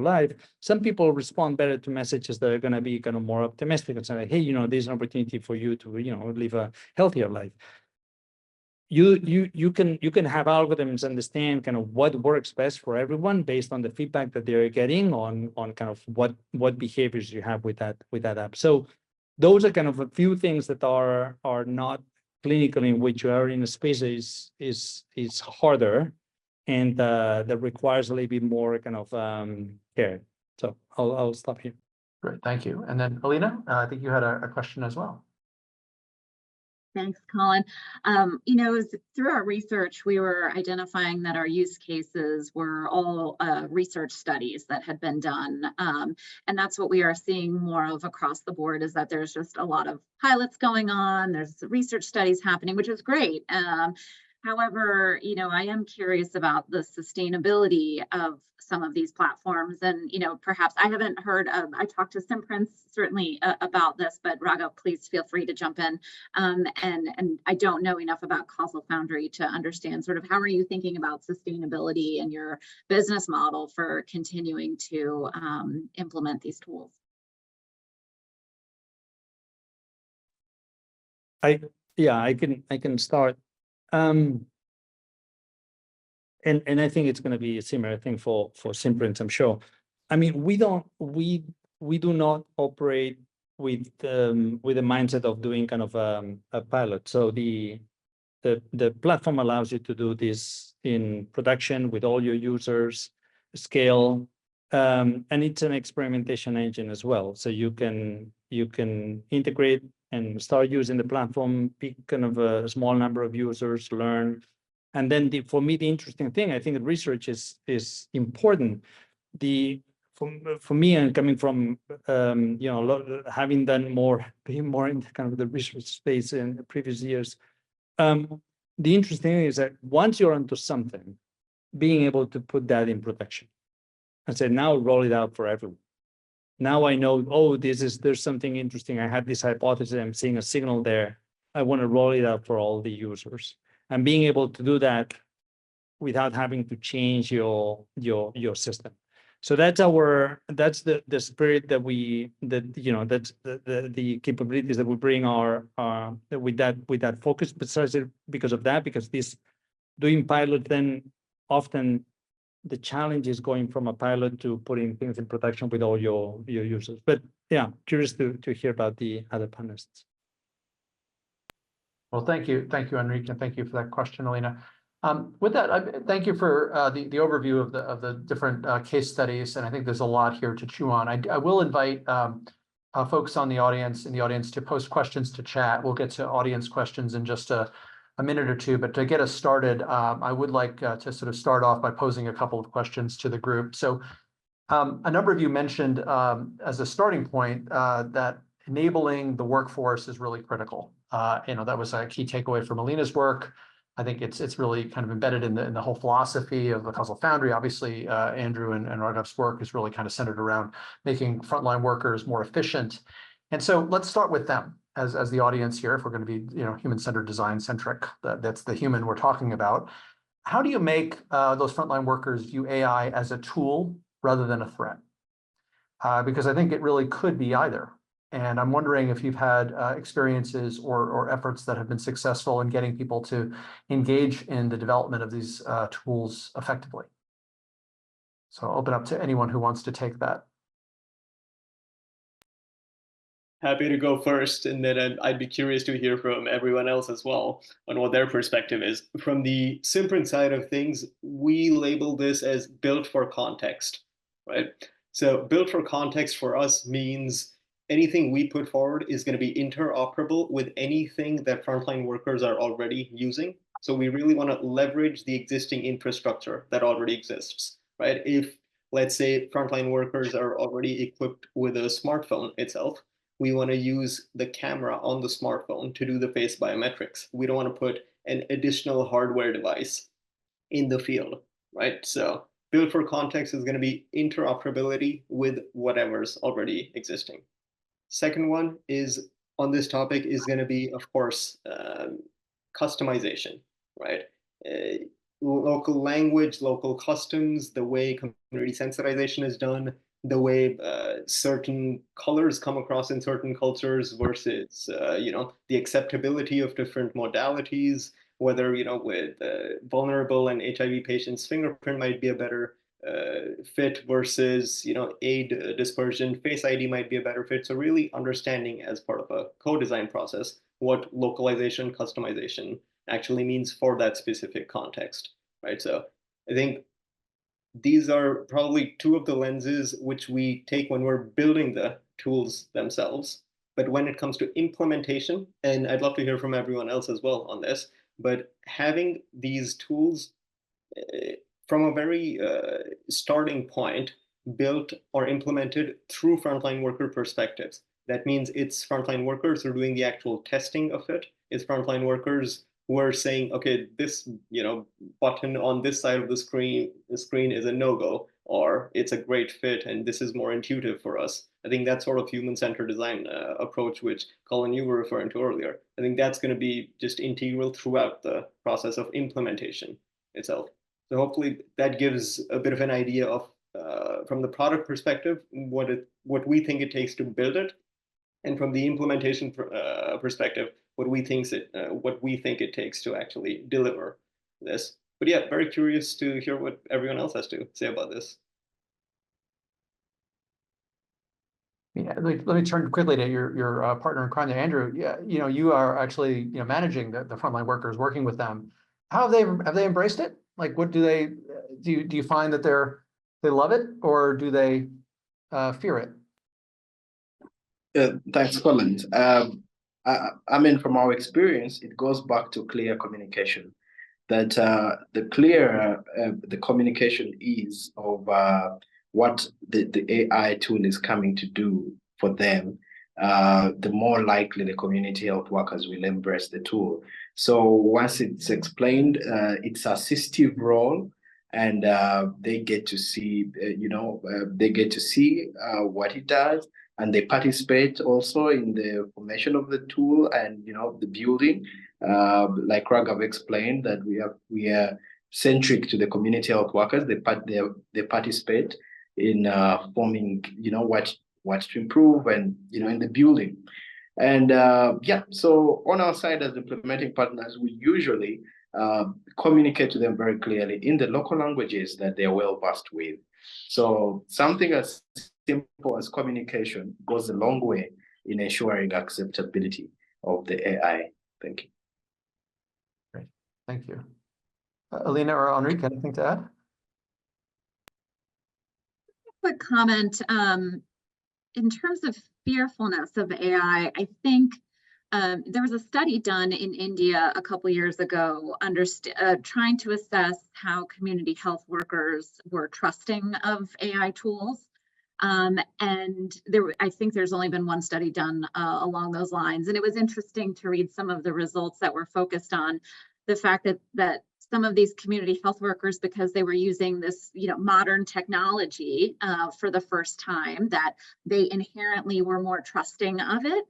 life. Some people respond better to messages that are going to be kind of more optimistic and say, like, hey, there's an opportunity for you to, live a healthier life. You can have algorithms understand kind of what works best for everyone based on the feedback that they're getting on kind of what behaviors you have with that app. So those are kind of a few things that are not clinical, in which you are in a space is harder, and that requires a little bit more kind of care. So I'll stop here. Great, thank you. And then Alina, I think you had a question as well. Thanks, Colin. Through our research, we were identifying that our use cases were all research studies that had been done. And that's what we are seeing more of across the board, is that there's just a lot of pilots going on. There's research studies happening, which is great. However, I am curious about the sustainability of some of these platforms. And, perhaps I haven't heard of, I talked to Simprints certainly about this, but Raghav, please feel free to jump in. And I don't know enough about Causal Foundry to understand sort of how are you thinking about sustainability and your business model for continuing to implement these tools? I can start. And I think it's going to be a similar thing for Simprints, I'm sure. I mean, we do not operate with the mindset of doing kind of a pilot. So the platform allows you to do this in production with all your users, scale, and it's an experimentation engine as well. So you can integrate and start using the platform, pick kind of a small number of users, learn. And then for me, the interesting thing, I think research is important. For me, and coming from having done being more in kind of the research space in the previous years, the interesting thing is that once you're onto something, being able to put that in production and say, now roll it out for everyone. Now I know, oh, there's something interesting. I had this hypothesis, I'm seeing a signal there. I want to roll it out for all the users. And being able to do that without having to change your system. So that's the spirit that's the capabilities that we bring with that focus, besides because of that, because this doing pilot, then often the challenge is going from a pilot to putting things in production with all your users. But yeah, curious to hear about the other panelists. Well, thank you, Enrique, and thank you for that question, Alina. With that, thank you for the overview of the different case studies, and I think there's a lot here to chew on. I will invite folks in the audience to post questions to chat. We'll get to audience questions in just a minute or two, but to get us started, I would like to sort of start off by posing a couple of questions to the group. So a number of you mentioned as a starting point that enabling the workforce is really critical. That was a key takeaway from Alina's work. I think it's really kind of embedded in the whole philosophy of the Causal Foundry. Obviously, Andrew and Raghav's work is really kind of centered around making frontline workers more efficient. And so let's start with them as the audience here. If we're going to be human-centered, design-centric, that's the human we're talking about. How do you make those frontline workers view AI as a tool rather than a threat? Because I think it really could be either. And I'm wondering if you've had experiences or efforts that have been successful in getting people to engage in the development of these tools effectively. So I'll open up to anyone who wants to take that. Happy to go first, and then I'd be curious to hear from everyone else as well on what their perspective is. From the Simprint side of things, we label this as built for context, right? So built for context for us means anything we put forward is going to be interoperable with anything that frontline workers are already using. So we really want to leverage the existing infrastructure that already exists, right? If, let's say, frontline workers are already equipped with a smartphone itself, we want to use the camera on the smartphone to do the face biometrics. We don't want to put an additional hardware device in the field, right? So built for context is going to be interoperability with whatever's already existing. Second one is on this topic is going to be, of course, customization, right? Local language, local customs, the way community sensitization is done, the way certain colors come across in certain cultures versus, the acceptability of different modalities, whether, with vulnerable and HIV patients, fingerprint might be a better fit versus, aid dispersion, Face ID might be a better fit. So really understanding as part of a co-design process what localization, customization actually means for that specific context, right? So I think these are probably two of the lenses which we take when we're building the tools themselves. But when it comes to implementation, and I'd love to hear from everyone else as well on this, but having these tools from a very starting point built or implemented through frontline worker perspectives. That means it's frontline workers who are doing the actual testing of it. It's frontline workers who are saying, okay, this button on this side of the screen is a no-go, or it's a great fit and this is more intuitive for us. I think that sort of human-centered design approach, which Colin, you were referring to earlier, I think that's going to be just integral throughout the process of implementation itself. So hopefully that gives a bit of an idea of, from the product perspective, what we think it takes to build it, and from the implementation perspective, what we think it takes to actually deliver this. But yeah, very curious to hear what everyone else has to say about this. Yeah, let me turn quickly to your partner in crime, Andrew. Yeah, you are actually managing the frontline workers, working with them. How have they embraced it? Like, what do you find that they love it, or do they fear it? Thanks, Colin. I mean, from our experience, it goes back to clear communication. That the clearer the communication is of what the AI tool is coming to do for them, the more likely the community health workers will embrace the tool. So once it's explained, its assistive role, and they get to see, what it does, and they participate also in the formation of the tool and the building. Like Raghav explained, that we are centric to the community health workers. They participate in forming what to improve and in the building. And so on our side as implementing partners, we usually communicate to them very clearly in the local languages that they are well versed with. So something as simple as communication goes a long way in ensuring acceptability of the AI. Thank you. Great, thank you. Alina or Enrique, anything to add? Quick comment. in terms of fearfulness of AI, I think there was a study done in India a couple years ago, trying to assess how community health workers were trusting of AI tools. And I think there's only been one study done along those lines. And it was interesting to read some of the results that were focused on the fact that some of these community health workers, because they were using this, modern technology for the first time, that they inherently were more trusting of it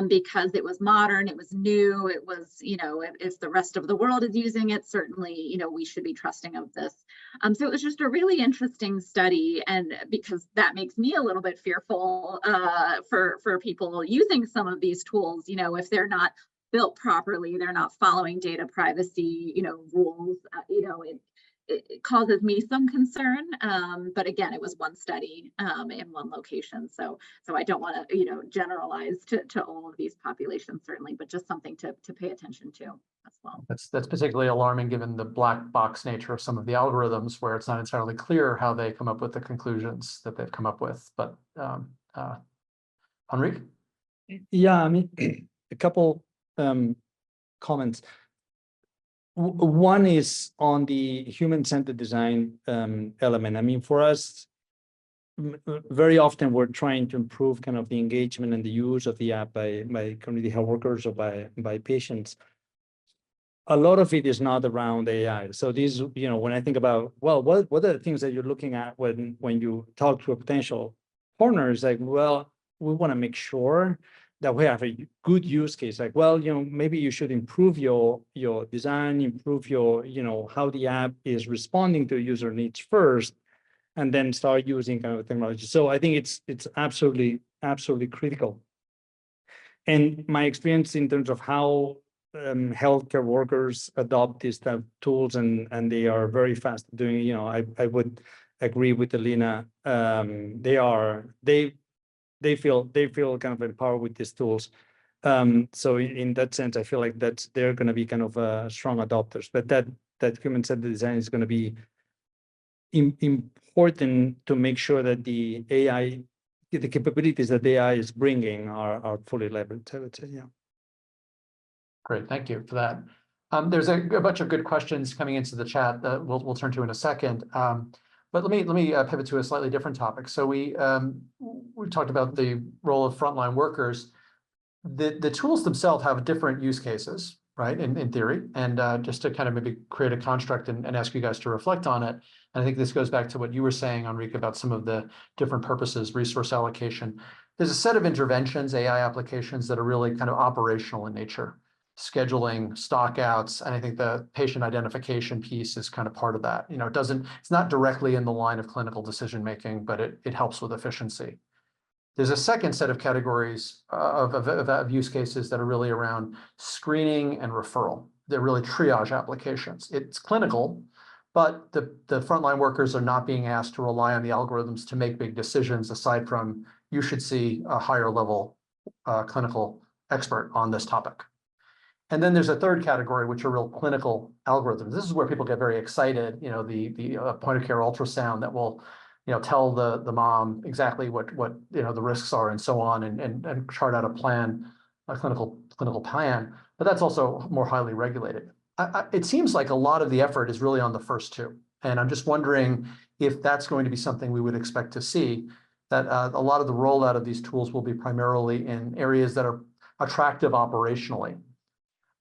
because it was modern, it was new, it was, if the rest of the world is using it, certainly, we should be trusting of this. So it was just a really interesting study, and because that makes me a little bit fearful for people using some of these tools, if they're not built properly, they're not following data privacy, rules, it causes me some concern. But again, it was one study in one location. So I don't want to, generalize to all of these populations, certainly, but just something to pay attention to as well. That's particularly alarming given the black box nature of some of the algorithms, where it's not entirely clear how they come up with the conclusions that they've come up with. But Enrique? Yeah, I mean, a couple comments. One is on the human-centered design element. I mean, for us, very often we're trying to improve kind of the engagement and the use of the app by community health workers or by patients. A lot of it is not around AI. So these, when I think about, well, what are the things that you're looking at when you talk to a potential partner? Is like, well, we want to make sure that we have a good use case. Like, well, maybe you should improve your design, improve your, how the app is responding to user needs first, and then start using kind of technology. So I think it's absolutely critical. And my experience in terms of how healthcare workers adopt these type of tools, and they are very fast doing, I would agree with Alina. They feel kind of empowered with these tools. So in that sense, I feel like they're going to be kind of strong adopters. But that human-centered design is going to be important to make sure that the AI, the capabilities that the AI is bringing are fully leveraged, I would say, yeah. Great, thank you for that. There's a bunch of good questions coming into the chat that we'll turn to in a second. But let me pivot to a slightly different topic. So we talked about the role of frontline workers. The tools themselves have different use cases, right, in theory, and just to kind of maybe create a construct and ask you guys to reflect on it. And I think this goes back to what you were saying, Enrique, about some of the different purposes, resource allocation. There's a set of interventions, AI applications, that are really kind of operational in nature. Scheduling, stockouts, and I think the patient identification piece is kind of part of that. It's not directly in the line of clinical decision making, but it helps with efficiency. There's a second set of categories of use cases that are really around screening and referral. They're really triage applications. It's clinical, but the frontline workers are not being asked to rely on the algorithms to make big decisions, aside from you should see a higher level clinical expert on this topic. And then there's a third category, which are real clinical algorithms. This is where people get very excited. The point of care ultrasound that will, tell the mom exactly what the risks are and so on, and chart out a clinical plan. But that's also more highly regulated. It seems like a lot of the effort is really on the first two, and I'm just wondering if that's going to be something we would expect to see. That a lot of the rollout of these tools will be primarily in areas that are attractive operationally.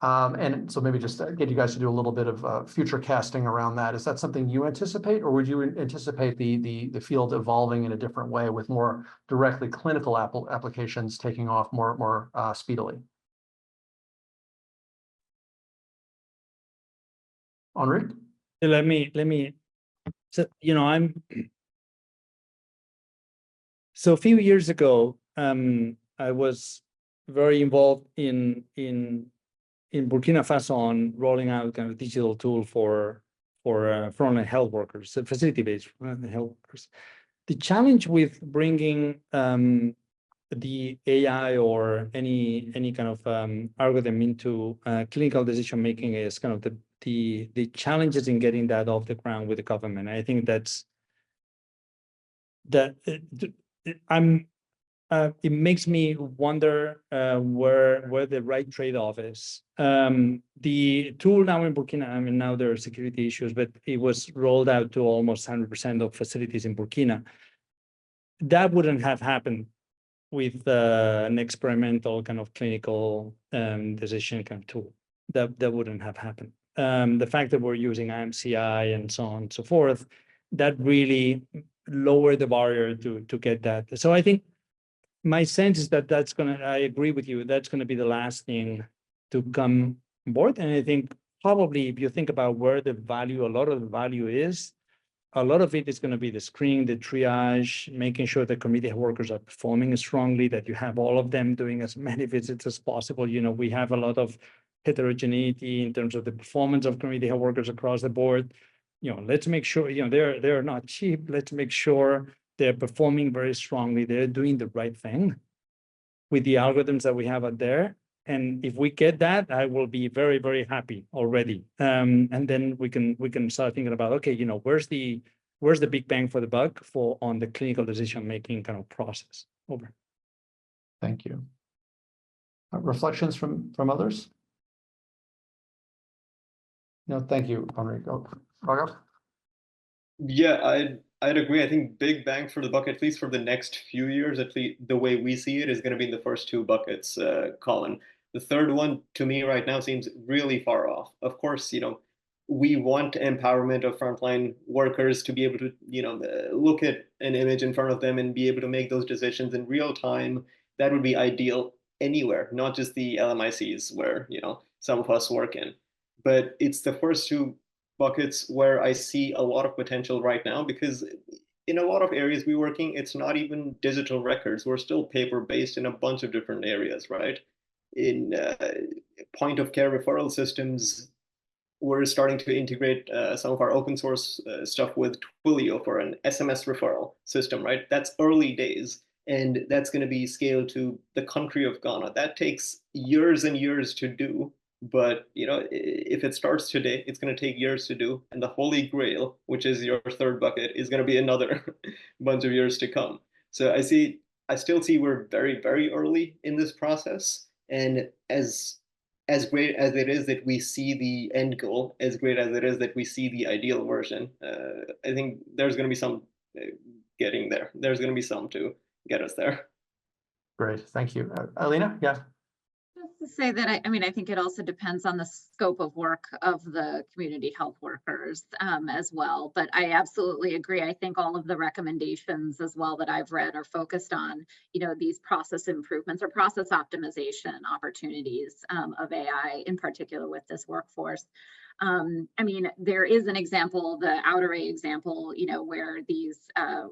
And so maybe just get you guys to do a little bit of future casting around that. Is that something you anticipate, or would you anticipate the field evolving in a different way with more directly clinical applications taking off more speedily? Enrique? Let me. So So a few years ago, I was very involved in Burkina Faso on rolling out kind of a digital tool for frontline health workers, facility-based health workers. The challenge with bringing the AI or any kind of algorithm into clinical decision making is kind of the challenges in getting that off the ground with the government. I think it makes me wonder where the right trade-off is. The tool now in Burkina, I mean, now there are security issues, but it was rolled out to almost 100% of facilities in Burkina. That wouldn't have happened with an experimental kind of clinical decision kind of tool. That wouldn't have happened. The fact that we're using IMCI and so on and so forth, that really lowered the barrier to get that. So I think my sense is that I agree with you, that's gonna be the last thing to come on board. And I think probably if you think about where the value, a lot of the value is, a lot of it is gonna be the screening, the triage, making sure the community workers are performing strongly, that you have all of them doing as many visits as possible. You know, we have a lot of heterogeneity in terms of the performance of community health workers across the board. You know, let's make sure, you know, they're not cheap. Let's make sure they're performing very strongly. They're doing the right thing with the algorithms that we have out there. And if we get that, I will be very, very happy already. And then we can start thinking about, okay, you know, where's the big bang for the buck on the clinical decision-making kind of process. Over. Thank you. Reflections from others? No, thank you, Enrico. Raghav? Yeah, I'd agree. I think big bang for the buck, at least for the next few years, at least the way we see it, is going to be in the first two buckets, Colin. The third one, to me right now, seems really far off. Of course, you know, we want empowerment of frontline workers to be able to, you know, look at an image in front of them and be able to make those decisions in real time. That would be ideal anywhere, not just the LMICs where, you know, some of us work in. But it's the first two buckets where I see a lot of potential right now, because in a lot of areas we're working, it's not even digital records. We're still paper-based in a bunch of different areas, right? In point of care referral systems, we're starting to integrate some of our open source stuff with Twilio for an SMS referral system, right? That's early days, and that's going to be scaled to the country of Ghana. That takes years and years to do. But you know, if it starts today, it's going to take years to do, and the holy grail, which is your third bucket, is going to be another bunch of years to come. So I still see we're very, very early in this process, and as great as it is that we see the end goal, as great as it is that we see the ideal version, I think there's going to be some getting there. There's going to be some to get us there. Great, thank you. Alina, yeah. To say that I mean, I think it also depends on the scope of work of the community health workers as well. But I absolutely agree. I think all of the recommendations as well that I've read are focused on, you know, these process improvements or process optimization opportunities of AI, in particular with this workforce. I mean, there is an example, the Outeray example, you know, where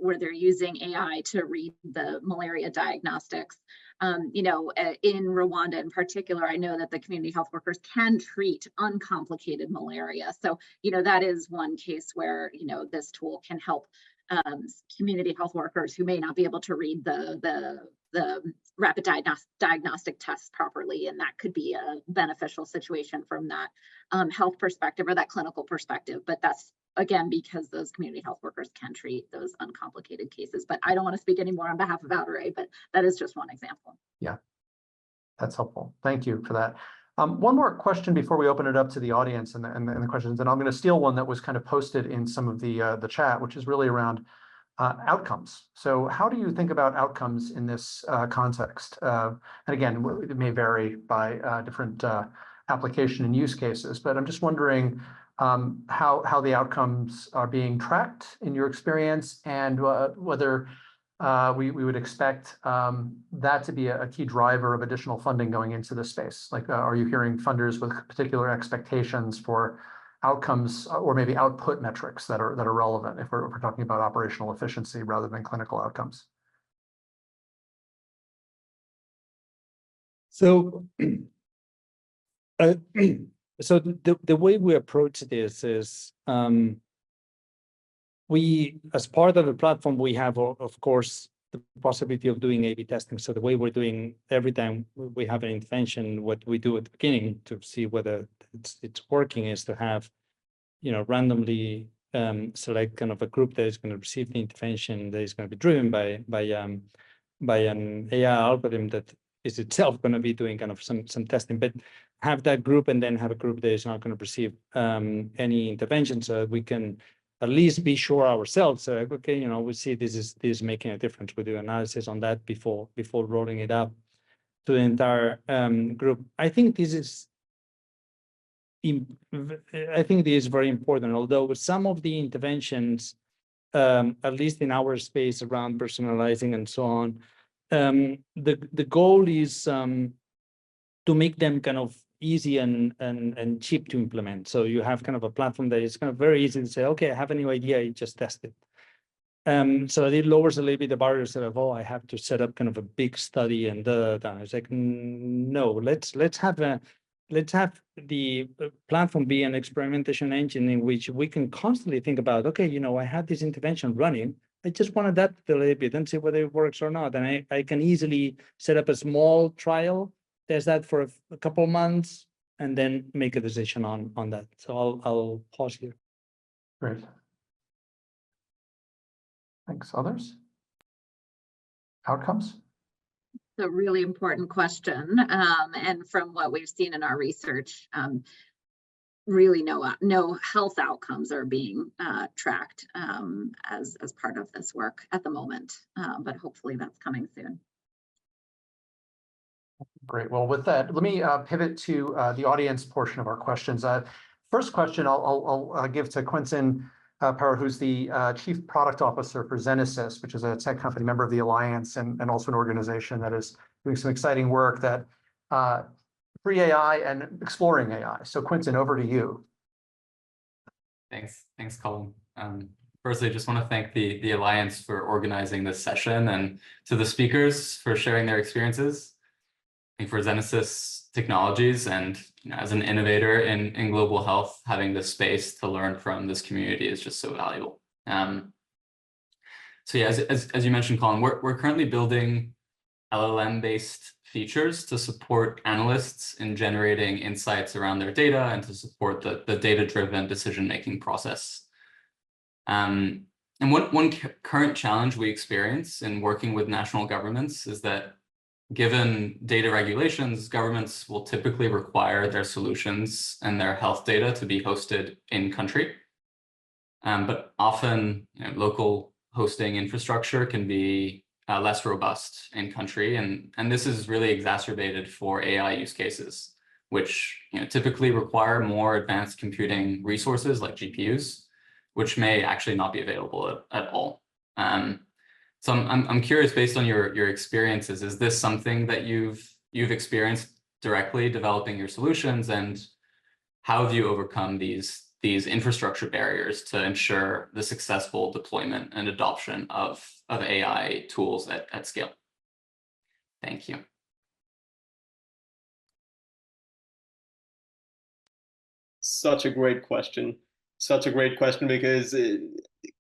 where they're using AI to read the malaria diagnostics. You know, in Rwanda in particular, I know that the community health workers can treat uncomplicated malaria. So, you know, that is one case where, you know, this tool can help community health workers who may not be able to read the rapid diagnostic tests properly, and that could be a beneficial situation from that health perspective or that clinical perspective. But that's, again, because those community health workers can treat those uncomplicated cases. But I don't want to speak anymore on behalf of Outeray, but that is just one example. Yeah, that's helpful. Thank you for that. One more question before we open it up to the audience and the questions, and I'm going to steal one that was kind of posted in some of the chat, which is really around outcomes. So how do you think about outcomes in this context? And again, it may vary by different application and use cases, but I'm just wondering how the outcomes are being tracked in your experience, and whether we would expect that to be a key driver of additional funding going into this space. Like, are you hearing funders with particular expectations for outcomes or maybe output metrics that are relevant if we're talking about operational efficiency rather than clinical outcomes? So, so the way we approach this is we, as part of the platform, we have, of course, the possibility of doing A/B testing. So the way we're doing every time we have an intervention, what we do at the beginning to see whether it's working is to have, you know, randomly select kind of a group that is going to receive the intervention that is going to be driven by an AI algorithm that is itself going to be doing kind of some testing, but have that group and then have a group that is not going to perceive any intervention, so that we can at least be sure ourselves, like, okay, you know, we see this is making a difference. We do analysis on that before rolling it up to the entire group. I think this is very important, although some of the interventions, at least in our space around personalizing and so on, the goal is to make them kind of easy and cheap to implement. So you have kind of a platform that is kind of very easy to say, okay, I have a new idea, you just test it. So it lowers a little bit the barrier of, oh, I have to set up kind of a big study and it's like, no, let's have the platform be an experimentation engine in which we can constantly think about, okay, you know, I had this intervention running, I just want to adapt it a little bit and see whether it works or not. And I can easily set up a small trial, test that for a couple of months, and then make a decision on that. So I'll pause here. Great. Thanks. Others? Outcomes? A really important question. And from what we've seen in our research, really no health outcomes are being tracked as part of this work at the moment, but hopefully that's coming soon. Great. Well, with that, let me pivot to the audience portion of our questions. First question I'll give to Quentin Power, who's the Chief Product Officer for Zenesys, which is a tech company member of the Alliance and also an organization that is doing some exciting work that free AI and exploring AI. So Quentin, over to you. Thanks, Colin. Firstly, I just want to thank the Alliance for organizing this session, and to the speakers for sharing their experiences. I think for Zenesys Technologies and as an innovator in global health, having this space to learn from this community is just so valuable. So yeah, as you mentioned, Colin, we're currently building LLM-based features to support analysts in generating insights around their data and to support the data-driven decision-making process. And one current challenge we experience in working with national governments is that given data regulations, governments will typically require their solutions and their health data to be hosted in country. But often, local hosting infrastructure can be less robust in country, and this is really exacerbated for AI use cases, which typically require more advanced computing resources like GPUs, which may actually not be available at all. So I'm curious, based on your experiences, is this something that you've experienced directly developing your solutions, and how have you overcome these infrastructure barriers to ensure the successful deployment and adoption of AI tools at scale? Thank you. Such a great question. Because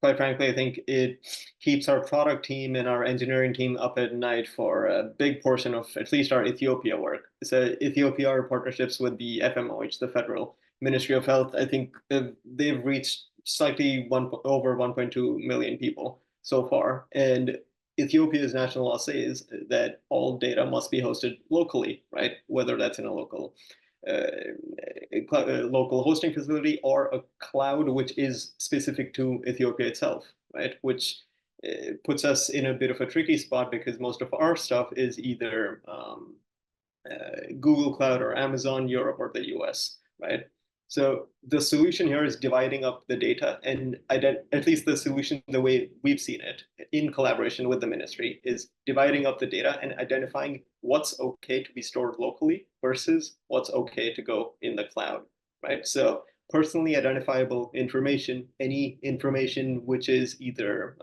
quite frankly, I think it keeps our product team and our engineering team up at night for a big portion of at least our Ethiopia work. So Ethiopia, our partnerships with the FMOH, the Federal Ministry of Health, I think they've reached slightly over 1.2 million people so far. And Ethiopia's national law says that all data must be hosted locally, right? Whether that's in a local hosting facility or a cloud which is specific to Ethiopia itself, right? Which puts us in a bit of a tricky spot, because most of our stuff is either Google Cloud or Amazon Europe or the US, right? So the solution here is dividing up the data, and at least the solution, the way we've seen it in collaboration with the ministry, is dividing up the data and identifying what's okay to be stored locally versus what's okay to go in the cloud, right? So personally identifiable information, any information which is either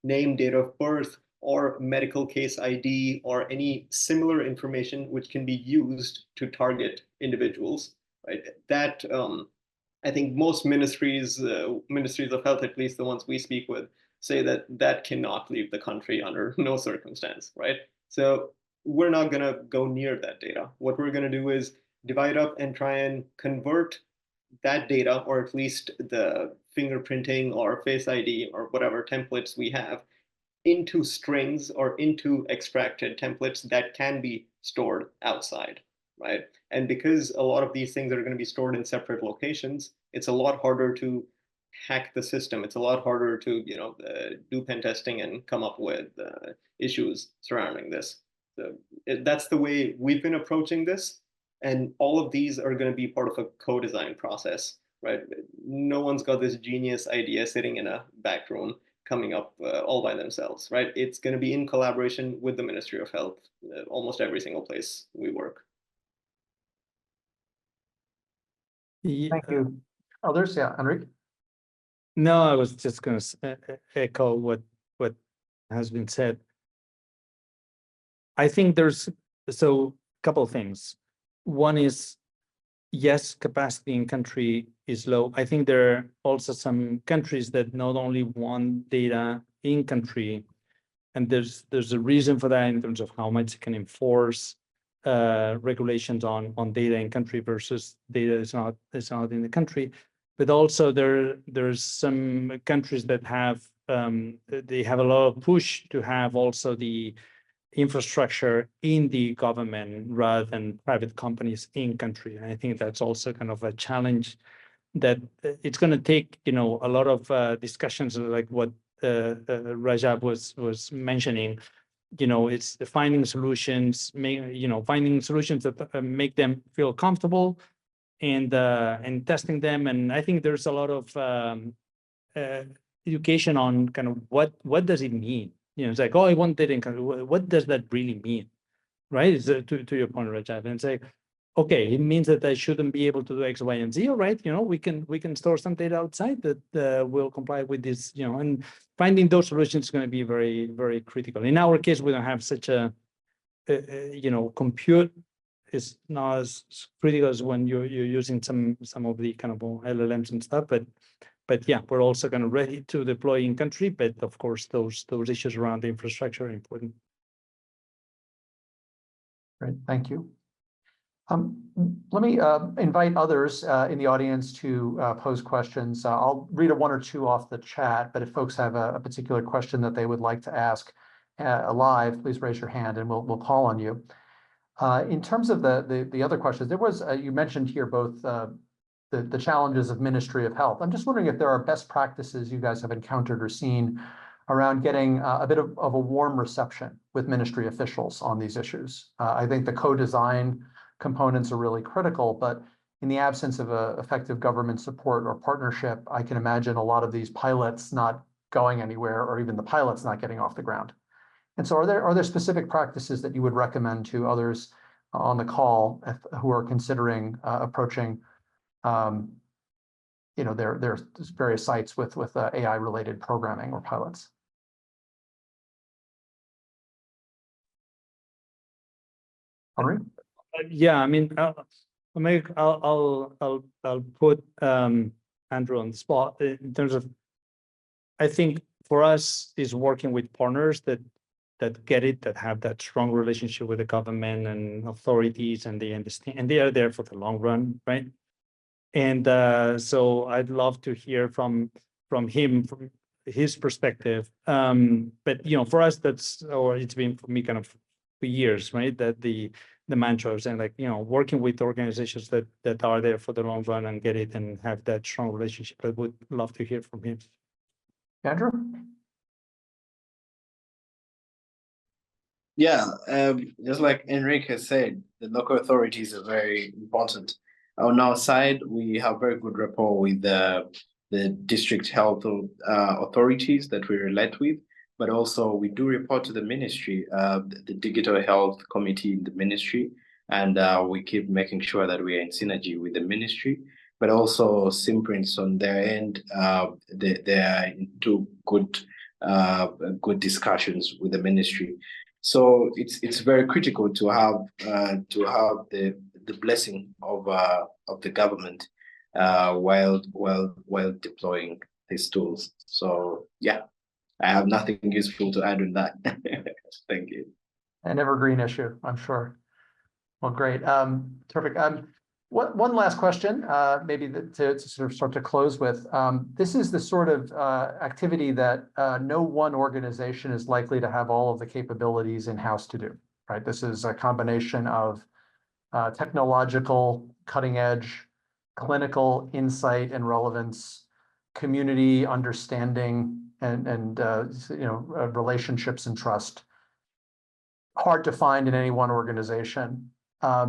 name, date of birth, or medical case ID, or any similar information which can be used to target individuals. Right. That I think most ministries of health, at least the ones we speak with, say that cannot leave the country under no circumstance, right? So we're not going to go near that data. What we're going to do is divide up and try and convert that data, or at least the fingerprinting or face ID or whatever templates we have, into strings or into extracted templates that can be stored outside, right? And because a lot of these things are going to be stored in separate locations, it's a lot harder to hack the system. It's a lot harder to, do pen testing and come up with issues surrounding this. So that's the way we've been approaching this. And all of these are going to be part of a co-design process, right? No one's got this genius idea sitting in a back room coming up all by themselves, right? It's going to be in collaboration with the Ministry of Health, almost every single place we work. Thank you. Others? Yeah, Enrique? No, I was just going to echo what has been said. I think there's a couple of things. One is, yes, capacity in country is low. I think there are also some countries that not only want data in country, and there's a reason for that in terms of how much it can enforce regulations on data in country versus data is not in the country. But also there's some countries that have they have a lot of push to have also the infrastructure in the government rather than private companies in country. And I think that's also kind of a challenge that it's going to take, a lot of discussions like what Rajab was mentioning. It's finding solutions, finding solutions that make them feel comfortable and testing them. And I think there's a lot of education on kind of what does it mean? It's like, oh, I want data in country. What does that really mean? Right? Is to your point, Rajab. And it's like, okay, it means that I shouldn't be able to do X, Y, and Z. All right, we can store some data outside that will comply with this, and finding those solutions is going to be very, very critical. In our case, we don't have such a compute is not as critical as when you're using some of the kind of LLMs and stuff, but yeah, we're also kind of ready to deploy in country. But of course, those issues around the infrastructure are important. Great, thank you. Let me invite others in the audience to pose questions. I'll read one or two off the chat, but if folks have a particular question that they would like to ask live, please raise your hand and we'll call on you. In terms of the other questions, there was you mentioned here both the challenges of Ministry of Health. I'm just wondering if there are best practices you guys have encountered or seen around getting a bit of a warm reception with ministry officials on these issues. I think the co-design components are really critical, but in the absence of effective government support or partnership, I can imagine a lot of these pilots not going anywhere, or even the pilots not getting off the ground. And so are there specific practices that you would recommend to others on the call who are considering approaching their various sites with AI related programming or pilots? Henri? Yeah, I mean, I'll put Andrew on the spot in terms of, I think for us is working with partners that get it, that have that strong relationship with the government and authorities, and they understand, and they are there for the long run, right? And so I'd love to hear from him, from his perspective. But for us, it's been for me kind of for years, right? That the mantra of saying, like, working with organizations that are there for the long run and get it and have that strong relationship. I would love to hear from him. Andrew? Yeah, just like Enrique has said, the local authorities are very important. On our side, we have very good rapport with the district health authorities that we relate with, but also we do report to the ministry, the digital health committee in the ministry, and we keep making sure that we are in synergy with the ministry, but also Simprints on their end, they are into good discussions with the ministry. So it's very critical to have the blessing of the government while deploying these tools. So yeah, I have nothing useful to add on that. Thank you. An evergreen issue, I'm sure. Well, great. Terrific. One last question, maybe to sort of start to close with. This is the sort of activity that no one organization is likely to have all of the capabilities in-house to do, right? This is a combination of technological, cutting edge, clinical insight and relevance, community understanding, and relationships and trust. Hard to find in any one organization.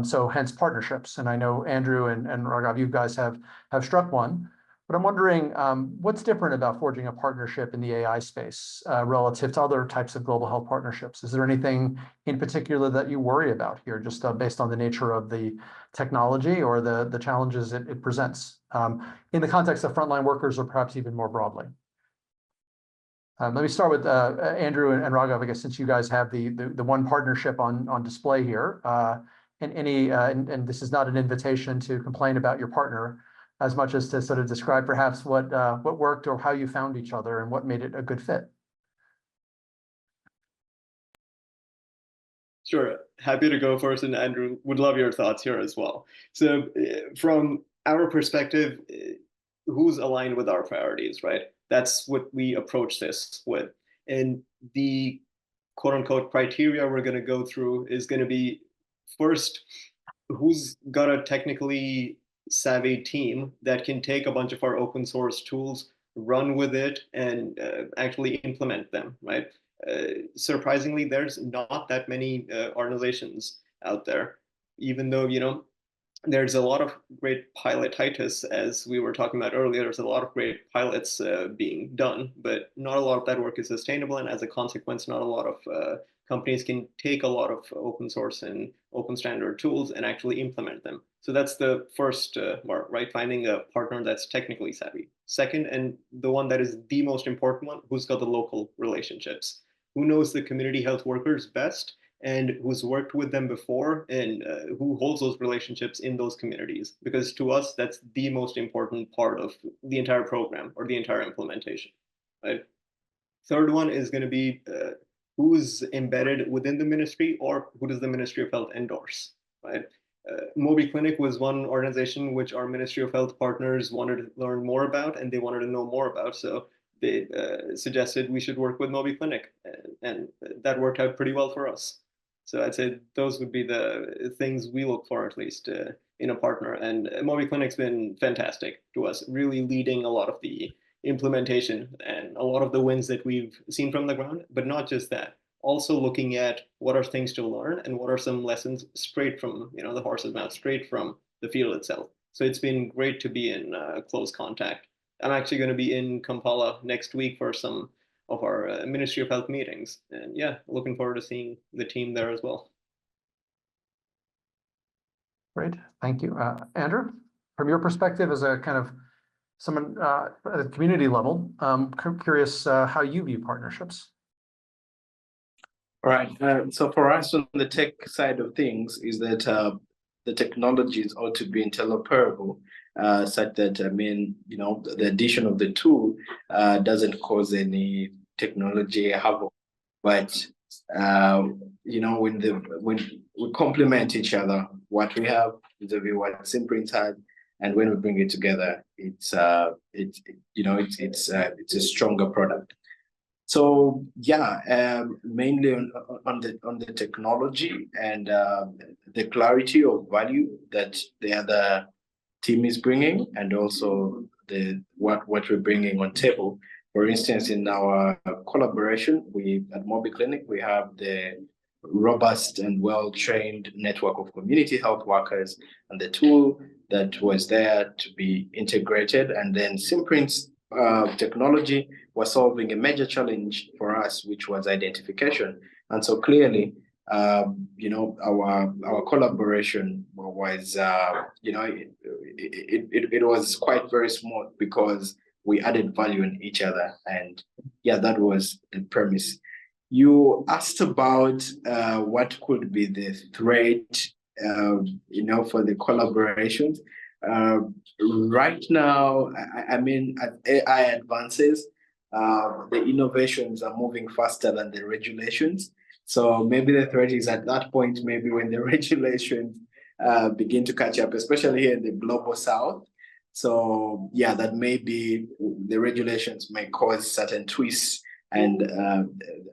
So hence partnerships. And I know Andrew and Raghav, you guys have struck one, but I'm wondering what's different about forging a partnership in the AI space relative to other types of global health partnerships? Is there anything in particular that you worry about here, just based on the nature of the technology or the challenges it presents in the context of frontline workers, or perhaps even more broadly? Let me start with Andrew and Raghav, I guess, since you guys have the one partnership on display here. And this is not an invitation to complain about your partner, as much as to sort of describe perhaps what worked or how you found each other and what made it a good fit. Sure, happy to go first, and Andrew, would love your thoughts here as well. So from our perspective, who's aligned with our priorities, right? That's what we approach this with. And the quote unquote criteria we're going to go through is going to be, first, who's got a technically savvy team that can take a bunch of our open source tools, run with it, and actually implement them, right? Surprisingly, there's not that many organizations out there, even though, there's a lot of great pilotitis, as we were talking about earlier. There's a lot of great pilots being done, but not a lot of that work is sustainable. And as a consequence, not a lot of companies can take a lot of open source and open standard tools and actually implement them. So that's the first mark, right? Finding a partner that's technically savvy. Second, and the one that is the most important one, who's got the local relationships? Who knows the community health workers best, and who's worked with them before, and who holds those relationships in those communities? Because to us, that's the most important part of the entire program or the entire implementation, right? Third one is going to be who's embedded within the ministry, or who does the Ministry of Health endorse, right? Moby Clinic was one organization which our Ministry of Health partners wanted to learn more about, and they wanted to know more about. So they suggested we should work with Moby Clinic, and that worked out pretty well for us. So I'd say those would be the things we look for, at least in a partner. And Moby Clinic's been fantastic to us, really leading a lot of the implementation and a lot of the wins that we've seen from the ground. But not just that, also looking at what are things to learn and what are some lessons straight from the horse's mouth, straight from the field itself. So it's been great to be in close contact. I'm actually going to be in Kampala next week for some of our Ministry of Health meetings. And yeah, looking forward to seeing the team there as well. Great, thank you. Andrew, from your perspective as a kind of someone at a community level, I'm curious how you view partnerships. All right, so for us on the tech side of things is that the technologies ought to be interoperable, such that, the addition of the tool doesn't cause any technology havoc. But, when we complement each other, what we have vis-a-vis what Simprint had, and when we bring it together, it's a stronger product. So yeah, mainly on the technology and the clarity of value that the other team is bringing, and also what we're bringing on table. For instance, in our collaboration, at Moby Clinic, we have the robust and well-trained network of community health workers, and the tool that was there to be integrated. And then Simprint's technology was solving a major challenge for us, which was identification. And so clearly, our collaboration was, it was quite very smooth because we added value in each other. And yeah, that was the premise. You asked about what could be the threat, for the collaborations. Right now, as AI advances, the innovations are moving faster than the regulations. So maybe the threat is at that point, maybe when the regulations begin to catch up, especially here in the global south. So yeah, that may be the regulations may cause certain twists, and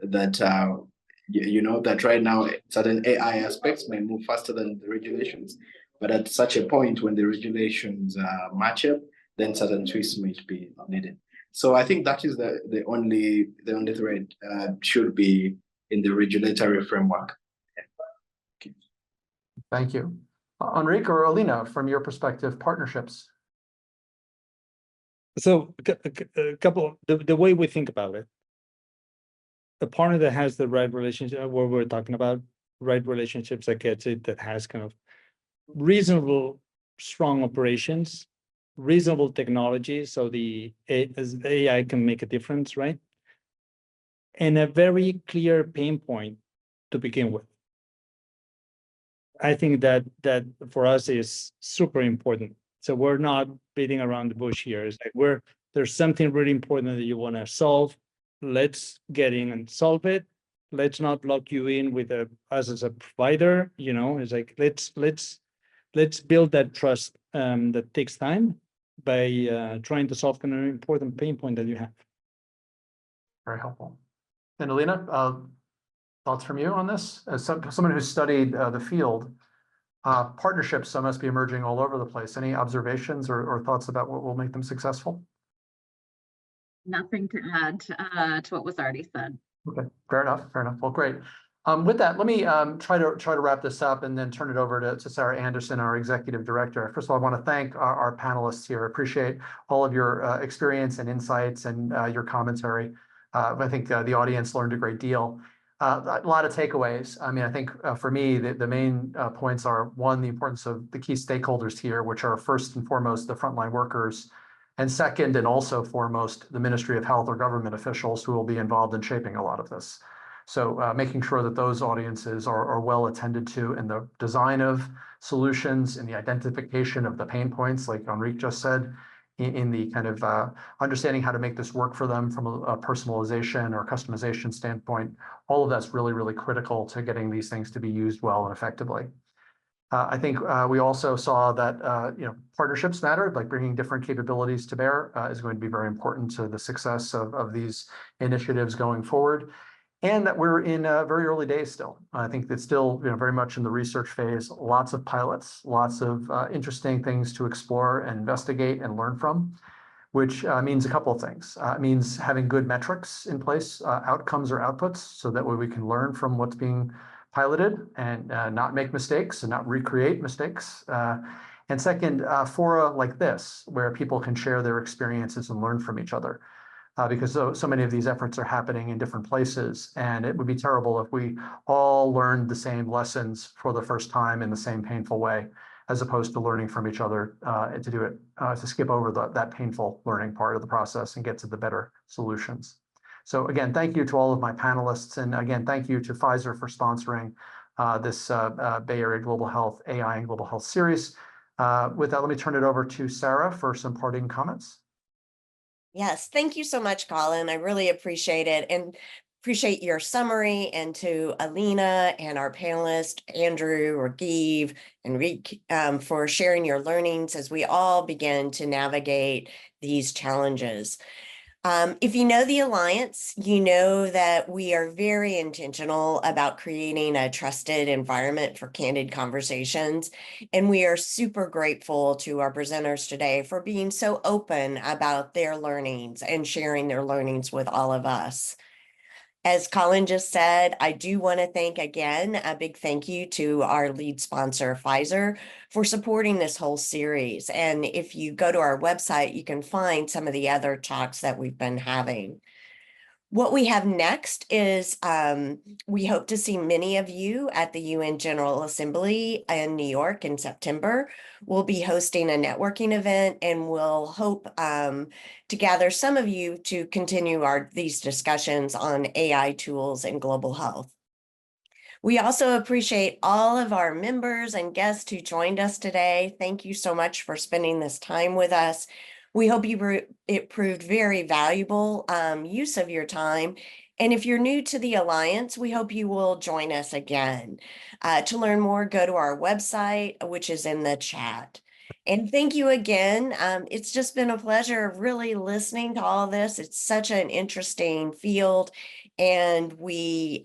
that you know that right now certain AI aspects may move faster than the regulations, but at such a point when the regulations match up, then certain twists may be needed. So I think that is the only thread should be in the regulatory framework. Okay. Thank you. Enrique or Alina, from your perspective, partnerships. So a couple, the way we think about it, a partner that has the right relationship, what we're talking about, right relationships, that gets it, that has kind of reasonable, strong operations, reasonable technology, so the AI can make a difference, right? And a very clear pain point to begin with. I think that for us is super important. So we're not beating around the bush here. It's like there's something really important that you want to solve. Let's get in and solve it. Let's not lock you in with us as a provider. You know, it's like let's build that trust that takes time by trying to solve an important pain point that you have. Very helpful. And Alina, thoughts from you on this? As someone who's studied the field, partnerships must be emerging all over the place. Any observations or thoughts about what will make them successful? Nothing to add to what was already said. Okay, fair enough. Fair enough. Well, great. With that, let me try to wrap this up and then turn it over to Sarah Anderson, our executive director. First of all, I want to thank our panelists here. Appreciate all of your experience and insights and your commentary. I think the audience learned a great deal. A lot of takeaways. I mean, I think for me, the main points are, one, the importance of the key stakeholders here, which are first and foremost the frontline workers, and second and also foremost the Ministry of Health or government officials who will be involved in shaping a lot of this. So making sure that those audiences are well attended to in the design of solutions, in the identification of the pain points, like Enrique just said, in the kind of understanding how to make this work for them from a personalization or customization standpoint. All of that's really, really critical to getting these things to be used well and effectively. I think we also saw that partnerships matter, like bringing different capabilities to bear is going to be very important to the success of these initiatives going forward. And that we're in very early days still. I think it's still very much in the research phase, lots of pilots, lots of interesting things to explore and investigate and learn from, which means a couple of things. It means having good metrics in place, outcomes or outputs, so that way we can learn from what's being piloted and not make mistakes and not recreate mistakes. And second, fora like this, where people can share their experiences and learn from each other. Because so many of these efforts are happening in different places, and it would be terrible if we all learned the same lessons for the first time in the same painful way, as opposed to learning from each other to do it, to skip over that painful learning part of the process and get to the better solutions. So again, thank you to all of my panelists, and again, thank you to Pfizer for sponsoring this Bay Area Global Health AI and Global Health series. With that, let me turn it over to Sarah for some parting comments. Yes, thank you so much, Colin. I really appreciate it, and appreciate your summary, and to Alina and our panelists, Andrew, Raghib, and Rick, for sharing your learnings as we all begin to navigate these challenges. If you know the Alliance, you know that we are very intentional about creating a trusted environment for candid conversations. And we are super grateful to our presenters today for being so open about their learnings and sharing their learnings with all of us. As Colin just said, I do want to thank again, a big thank you to our lead sponsor, Pfizer, for supporting this whole series. And if you go to our website, you can find some of the other talks that we've been having. What we have next is we hope to see many of you at the UN General Assembly in New York in September. We'll be hosting a networking event, and we'll hope to gather some of you to continue these discussions on AI tools and global health. We also appreciate all of our members and guests who joined us today. Thank you so much for spending this time with us. We hope it proved very valuable use of your time, And if you're new to the Alliance, we hope you will join us again. To learn more, go to our website, which is in the chat. And thank you again. It's just been a pleasure really listening to all this. It's such an interesting field, and we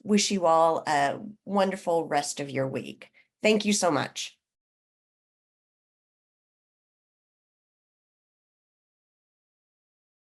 wish you all a wonderful rest of your week. Thank you so much.